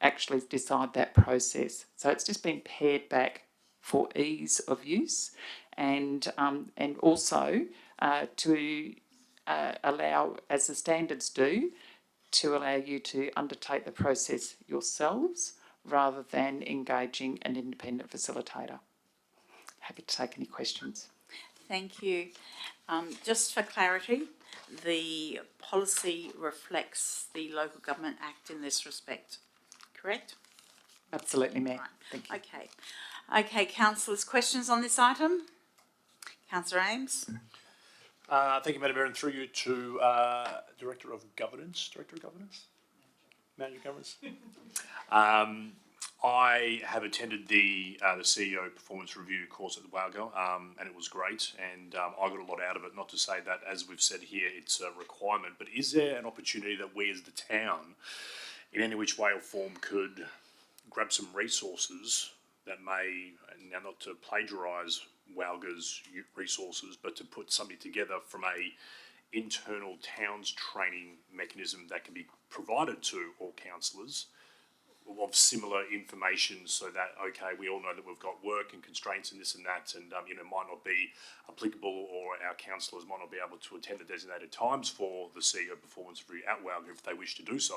actually decide that process. So it's just been pared back for ease of use and also to allow, as the standards do, to allow you to undertake the process yourselves rather than engaging an independent facilitator. Happy to take any questions. Thank you. Just for clarity, the policy reflects the Local Government Act in this respect, correct? Absolutely, Mayor. Right. Thank you. Okay. Okay, councillors, questions on this item? Councillor Ames? Thank you, Madam Mayor, and through you to Director of Governance, Manager of Governance. I have attended the CEO Performance Review course at the WALGO, and it was great, and I got a lot out of it. Not to say that, as we've said here, it's a requirement, but is there an opportunity that we as the town, in any which way or form, could grab some resources that may, now not to plagiarise WALGA's resources, but to put something together from a internal towns training mechanism that can be provided to all councillors of similar information, so that, okay, we all know that we've got work and constraints and this and that, and might not be applicable, or our councillors might not be able to attend the designated times for the CEO performance review at WALGA if they wish to do so.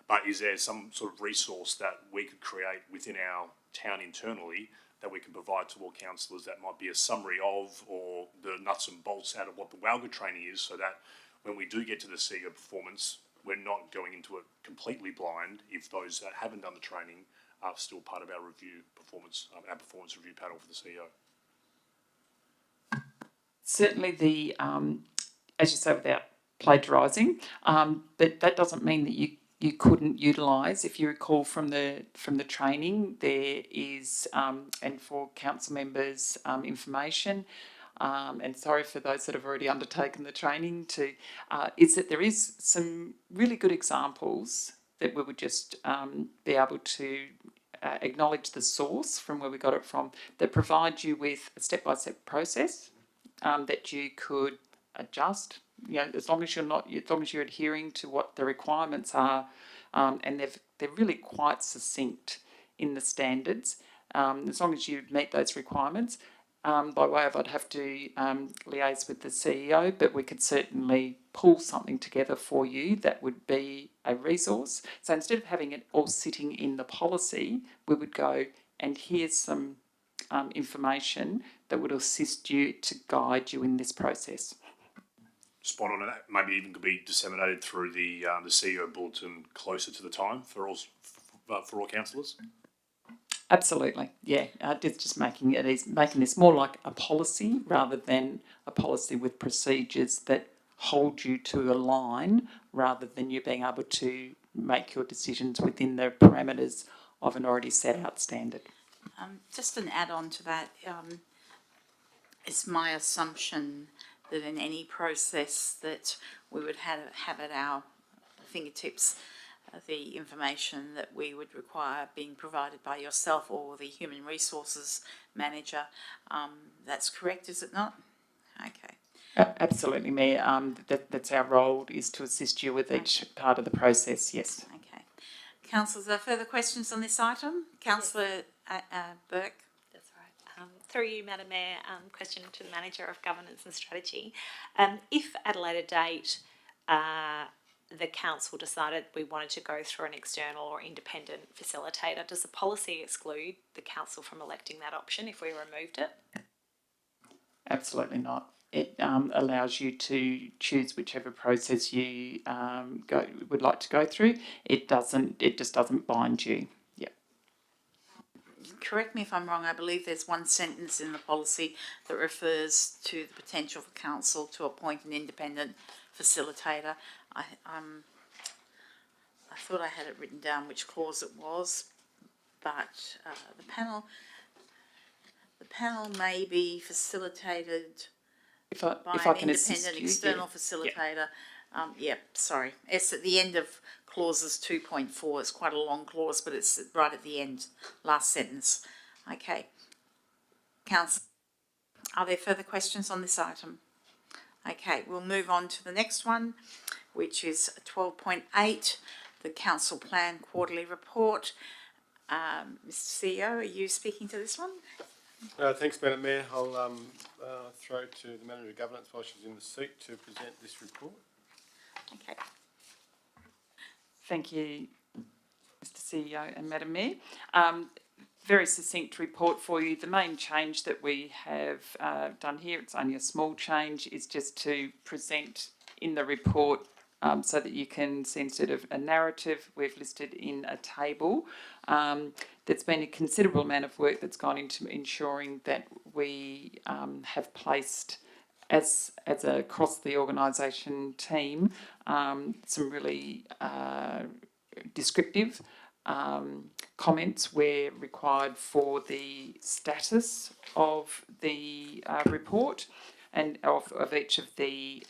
But is there some sort of resource that we could create within our town internally that we can provide to all councillors that might be a summary of, or the nuts and bolts out of what the WALGA training is, so that when we do get to the CEO performance, we're not going into it completely blind if those that haven't done the training are still part of our performance review panel for the CEO. Certainly the, as you say, without plagiarising, but that doesn't mean that you couldn't utilise. If you recall from the training, there is, and for council members' information, and sorry for those that have already undertaken the training, is that there is some really good examples that we would just be able to acknowledge the source from where we got it from, that provide you with a step-by-step process that you could adjust. As long as you're adhering to what the requirements are, and they're really quite succinct in the standards. As long as you meet those requirements, by way of, I'd have to liaise with the CEO, but we could certainly pull something together for you that would be a resource. So instead of having it all sitting in the policy, we would go, and here's some information that would assist you to guide you in this process. Spot on, and that maybe even could be disseminated through the CEO bulletin closer to the time for all councillors. Absolutely, yeah. Just making this more like a policy rather than a policy with procedures that hold you to a line, rather than you being able to make your decisions within the parameters of an already set out standard. Just an add-on to that, it's my assumption that in any process that we would have at our fingertips the information that we would require being provided by yourself or the human resources manager. That's correct, is it not? Okay. Absolutely, Mayor. That's our role, is to assist you with each part of the process, yes. Okay. Councillors, are further questions on this item? Councillor Burke? That's right. Through you, Madam Mayor, question to the Manager of Governance and Strategy. If at a later date the council decided we wanted to go through an external or independent facilitator, does the policy exclude the council from electing that option if we removed it? Absolutely not. It allows you to choose whichever process you would like to go through. It just doesn't bind you. Yeah. Correct me if I'm wrong, I believe there's one sentence in the policy that refers to the potential for council to appoint an independent facilitator. I thought I had it written down which clause it was, but the panel may be facilitated by if I an can assist independent you, external yeah. facilitator. Sorry. It's at the end of clauses 2.4. It's quite a long clause, but it's right at the end, last sentence. Okay. Council, are there further questions on this item? Okay, we'll move on to the next one, which is 12.8, the Council Plan Quarterly Report. Mr. CEO, are you speaking to this one? Thanks, Madam Mayor. I'll throw to the Manager of Governance while she's in the seat to present this report. Okay. Thank you, Mr. CEO and Madam Mayor. Very succinct report for you. The main change that we have done here, it's only a small change, is just to present in the report so that you can see, instead of a narrative, we've listed in a table. There's been a considerable amount of work that's gone into ensuring that we have placed, as a across the organisation team, some really descriptive comments where required for the status of the report and of each of the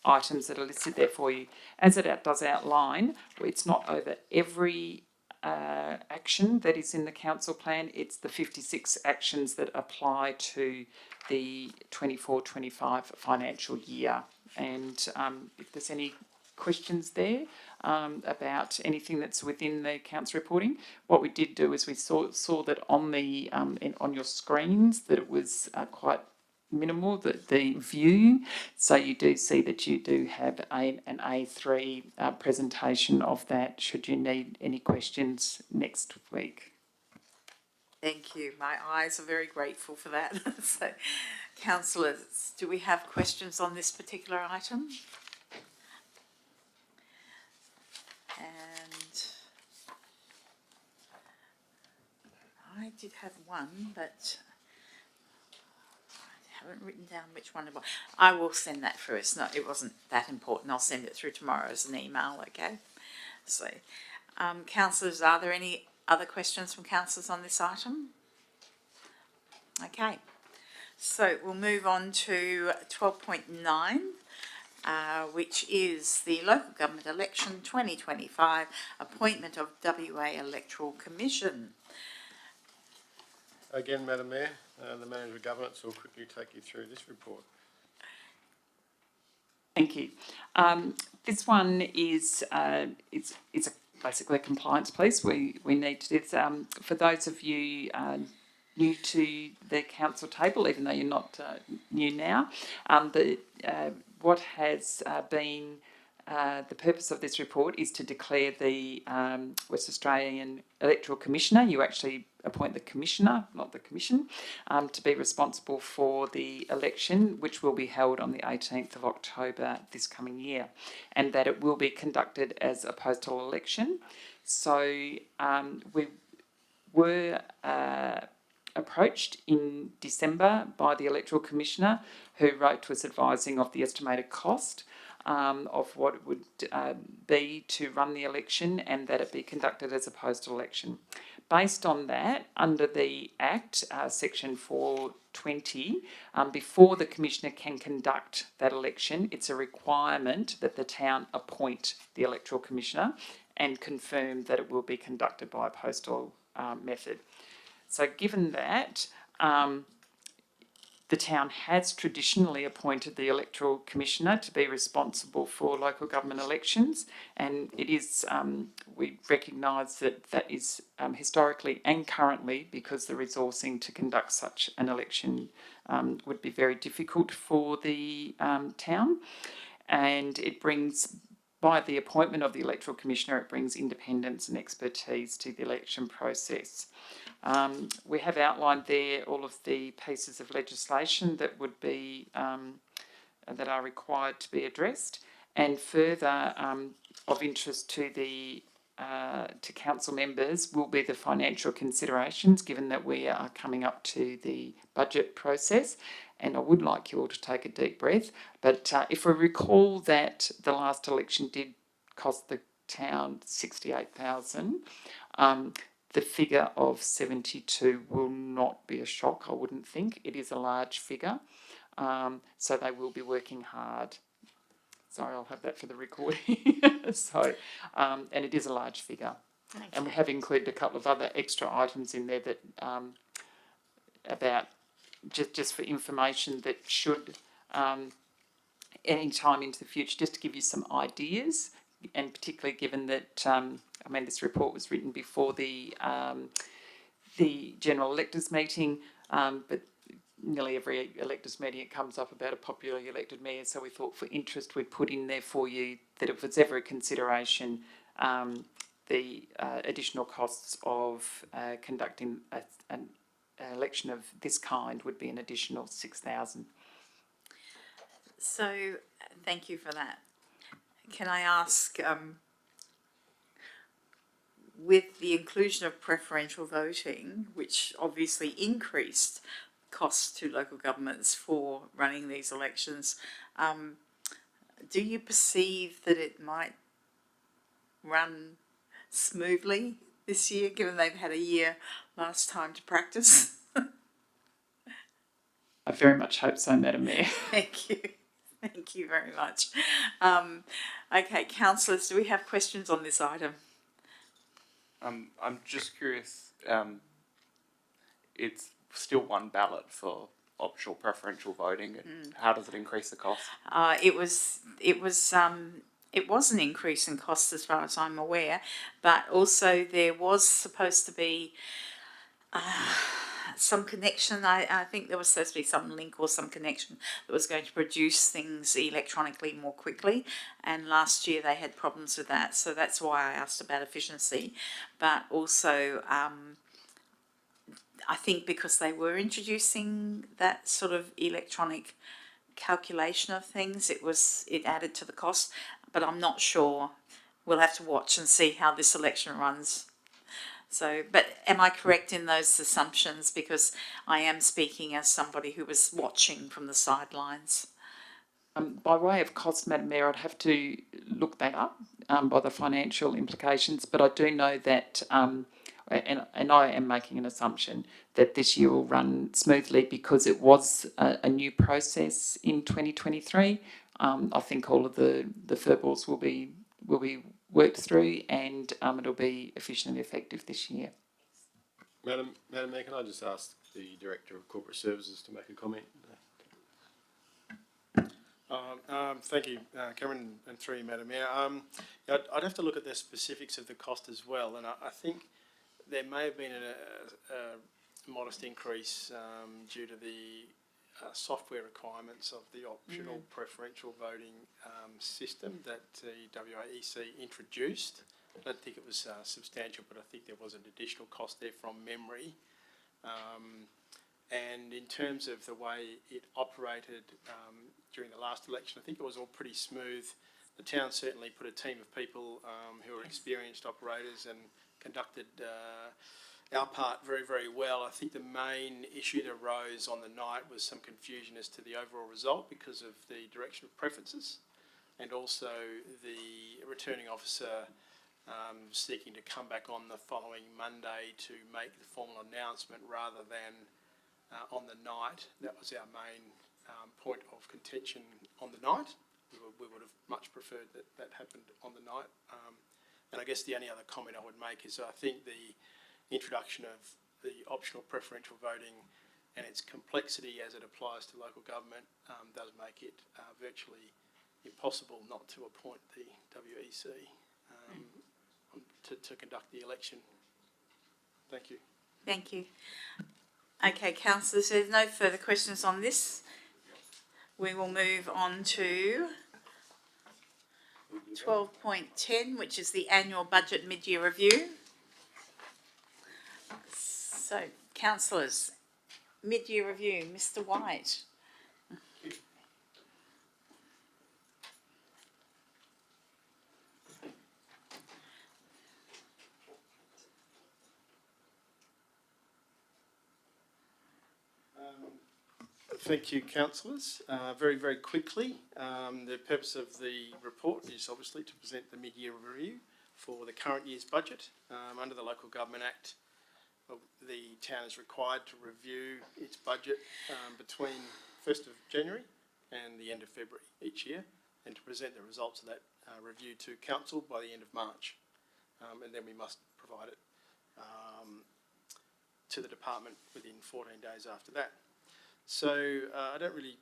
items that are listed there for you. As it does outline, it's not over every action that is in the council plan, it's the 56 actions that apply to the 24-25 financial year. And if there's any questions there about anything that's within the accounts reporting, what we did do is we saw that on the on your screens that it was quite minimal, the view, so you do see that you do have an A3 presentation of that should you need any questions next week. Thank you. My eyes are very grateful for that. So, councillors, do we have questions on this particular item? And I did have one, but I haven't written down which one it was. I will send that through. It wasn't that important. I'll send it through tomorrow as an email, okay? So, councillors, are there any other questions from councillors on this item? Okay. So, we'll move on to 12.9. Which is the Local Government Election 2025 appointment of WA Electoral Commission. Again, Madam Mayor, the Manager of Governance will quickly take you through this report. Thank you. This one is it's basically a compliance piece. We need to do this. For those of you new to the council table, even though you're not new now, what has been the purpose of this report is to declare the West Australian Electoral Commissioner. You actually appoint the Commissioner, not the Commission, to be responsible for the election, which will be held on the 18th of October this coming year, and that it will be conducted as a postal election. So we were approached in December by the Electoral Commissioner, who wrote to us advising of the estimated cost of what it would be to run the election and that it be conducted as a postal election. Based on that, under the Act, Section 420, before the Commissioner can conduct that election, it's a requirement that the town appoint the Electoral Commissioner and confirm that it will be conducted by a postal method. So given that, the town has traditionally appointed the Electoral Commissioner to be responsible for local government elections, and it is, we recognise that is historically and currently, because the resourcing to conduct such an election would be very difficult for the town, and it brings by the appointment of the Electoral Commissioner, it brings independence and expertise to the election process. We have outlined there all of the pieces of legislation that would be that are required to be addressed, and further of interest to the to council members will be the financial considerations, given that we are coming up to the budget process. And I would like you all to take a deep breath. But if we recall that the last election did cost the town 68,000, the figure of 72 will not be a shock, I wouldn't think. It is a large figure. So they will be working hard. Sorry, I'll have that for the recording. And it is a large figure. Okay. And we have included a couple of other extra items in there that about just for information that should any time into the future, just to give you some ideas, and particularly given that this report was written before the general electors meeting, but nearly every electors meeting it comes up about a popularly elected mayor, so we thought for interest we'd put in there for you that if it's ever a consideration, the additional costs of conducting an election of this kind would be an additional 6,000. So, thank you for that. Can I ask, with the inclusion of preferential voting, which obviously increased costs to local governments for running these elections, do you perceive that it might run smoothly this year, given they've had a year last time to practice? I very much hope so, Madam Mayor. Thank you. Thank you very much. Okay, councillors, do we have questions on this item? I'm just curious, it's still one ballot for optional preferential voting. How does it increase the cost? It was an increase in costs as far as I'm aware, but also there was supposed to be some connection. I think there was supposed to be some link or some connection that was going to produce things electronically more quickly, and last year they had problems with that, so that's why I asked about efficiency. But also I think because they were introducing that sort of electronic calculation of things, it added to the cost, but I'm not sure. We'll have to watch and see how this election runs. So, but am I correct in those assumptions? Because I am speaking as somebody who was watching from the sidelines. By way of cost, Madam Mayor, I'd have to look that up by the financial implications, but I do know that, and I am making an assumption that this year will run smoothly because it was a new process in 2023. I think all of the furballs will be worked through, and it'll be efficient and effective this year. Madam Mayor, can I just ask the Director of Corporate Services to make a comment? Thank you, Cameron, and through you, Madam Mayor. I'd have to look at the specifics of the cost as well, and I think there may have been a modest increase due to the software requirements of the optional preferential voting system that the WAEC introduced. I don't think it was substantial, but I think there was an additional cost there from memory. And in terms of the way it operated during the last election, I think it was all pretty smooth. The town certainly put a team of people who are experienced operators and conducted our part very, very well. I think the main issue that arose on the night was some confusion as to the overall result because of the direction of preferences, and also the returning officer seeking to come back on the following Monday to make the formal announcement rather than on the night. That was our main point of contention on the night. We would have much preferred that happened on the night. And I guess the only other comment I would make is I think the introduction of the optional preferential voting and its complexity as it applies to local government does make it virtually impossible not to appoint the WEC to conduct the election. Thank you. Thank you. Okay, councillors, there's no further questions on this. We will move on to 12.10, which is the annual budget mid-year review. So, councillors, mid-year review, Mr. White. Thank you, councillors. Very, very quickly, the purpose of the report is obviously to present the mid-year review for the current year's budget. Under the Local Government Act, the town is required to review its budget between 1st of January and the end of February each year, and to present the results of that review to council by the end of March. And then we must provide it to the department within 14 days after that. So I don't really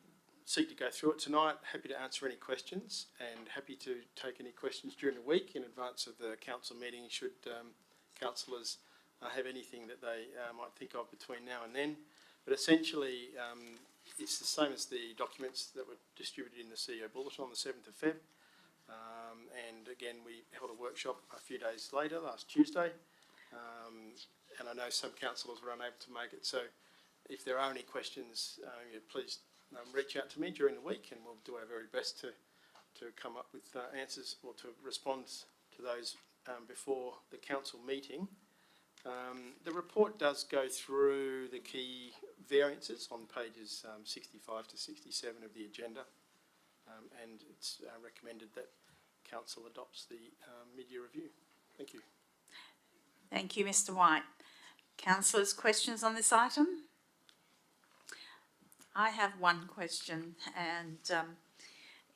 seek to go through it tonight. Happy to answer any questions, and happy to take any questions during the week in advance of the council meeting should councillors have anything that they might think of between now and then. But essentially it's the same as the documents that were distributed in the CEO Bulletin on the 7th of Feb. And again, we held a workshop a few days later, last Tuesday, and I know some councillors were unable to make it. So if there are any questions, please reach out to me during the week, and we'll do our very best to come up with answers or to respond to those before the council meeting. The report does go through the key variances on pages 65 to 67 of the agenda, and it's recommended that council adopts the mid-year review. Thank you. Thank you, Mr. White. Councillors, questions on this item? I have one question, and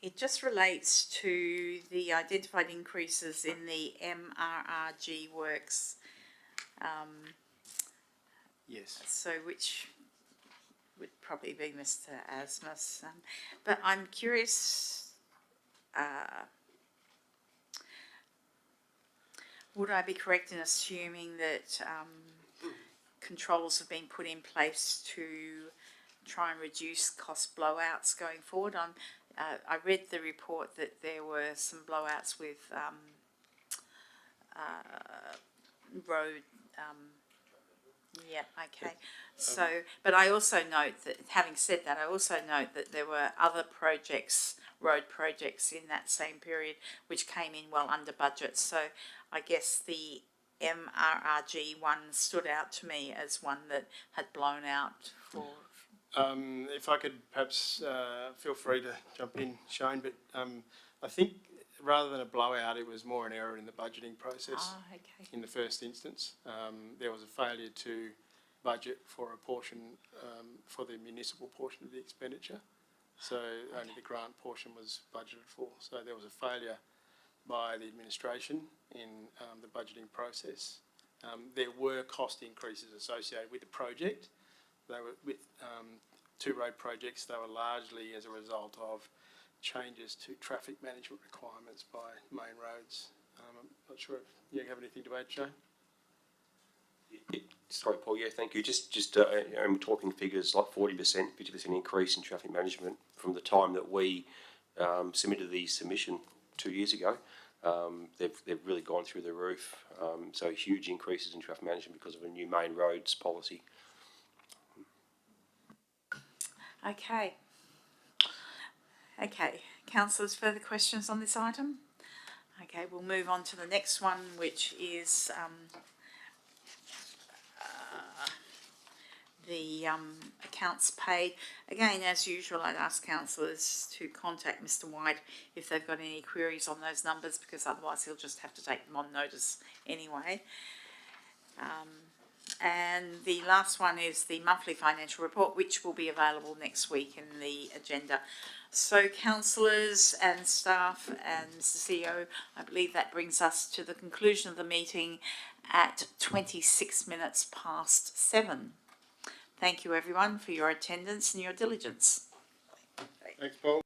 it just relates to the identified increases in the MRRG works. Yes. So which would probably be Mr. Asmus. But I'm curious, would I be correct in assuming that controls have been put in place to try and reduce cost blowouts going forward? I read the report that there were some blowouts with road. Yeah, okay. So, but I also note that, having said that, I also note that there were other projects, road projects in that same period, which came in well under budget. So I guess the MRRG one stood out to me as one that had blown out for... if I could perhaps feel free to jump in, Shane, but I think rather than a blowout, it was more an error in the budgeting process. Oh, okay. In the first instance. There was a failure to budget for a portion, for the municipal portion of the expenditure. So only the grant portion was budgeted for. So there was a failure by the administration in the budgeting process. There were cost increases associated with the project. They were with two road projects. They were largely as a result of changes to traffic management requirements by main roads. I'm not sure if you have anything to add, Shane? Sorry, Paul. Yeah, thank you. Just we're talking figures like 40%, 50% increase in traffic management from the time that we submitted the submission 2 years ago. They've really gone through the roof. So huge increases in traffic management because of a new main roads policy. Okay. Okay, councillors, further questions on this item? Okay, we'll move on to the next one, which is the accounts paid. Again, as usual, I'd ask councillors to contact Mr. White if they've got any queries on those numbers, because otherwise he'll just have to take them on notice anyway. And the last one is the monthly financial report, which will be available next week in the agenda. So, councillors and staff and Mr. CEO, I believe that brings us to the conclusion of the meeting at 26 minutes past 7. Thank you, everyone, for your attendance and your diligence. Thanks, Paul.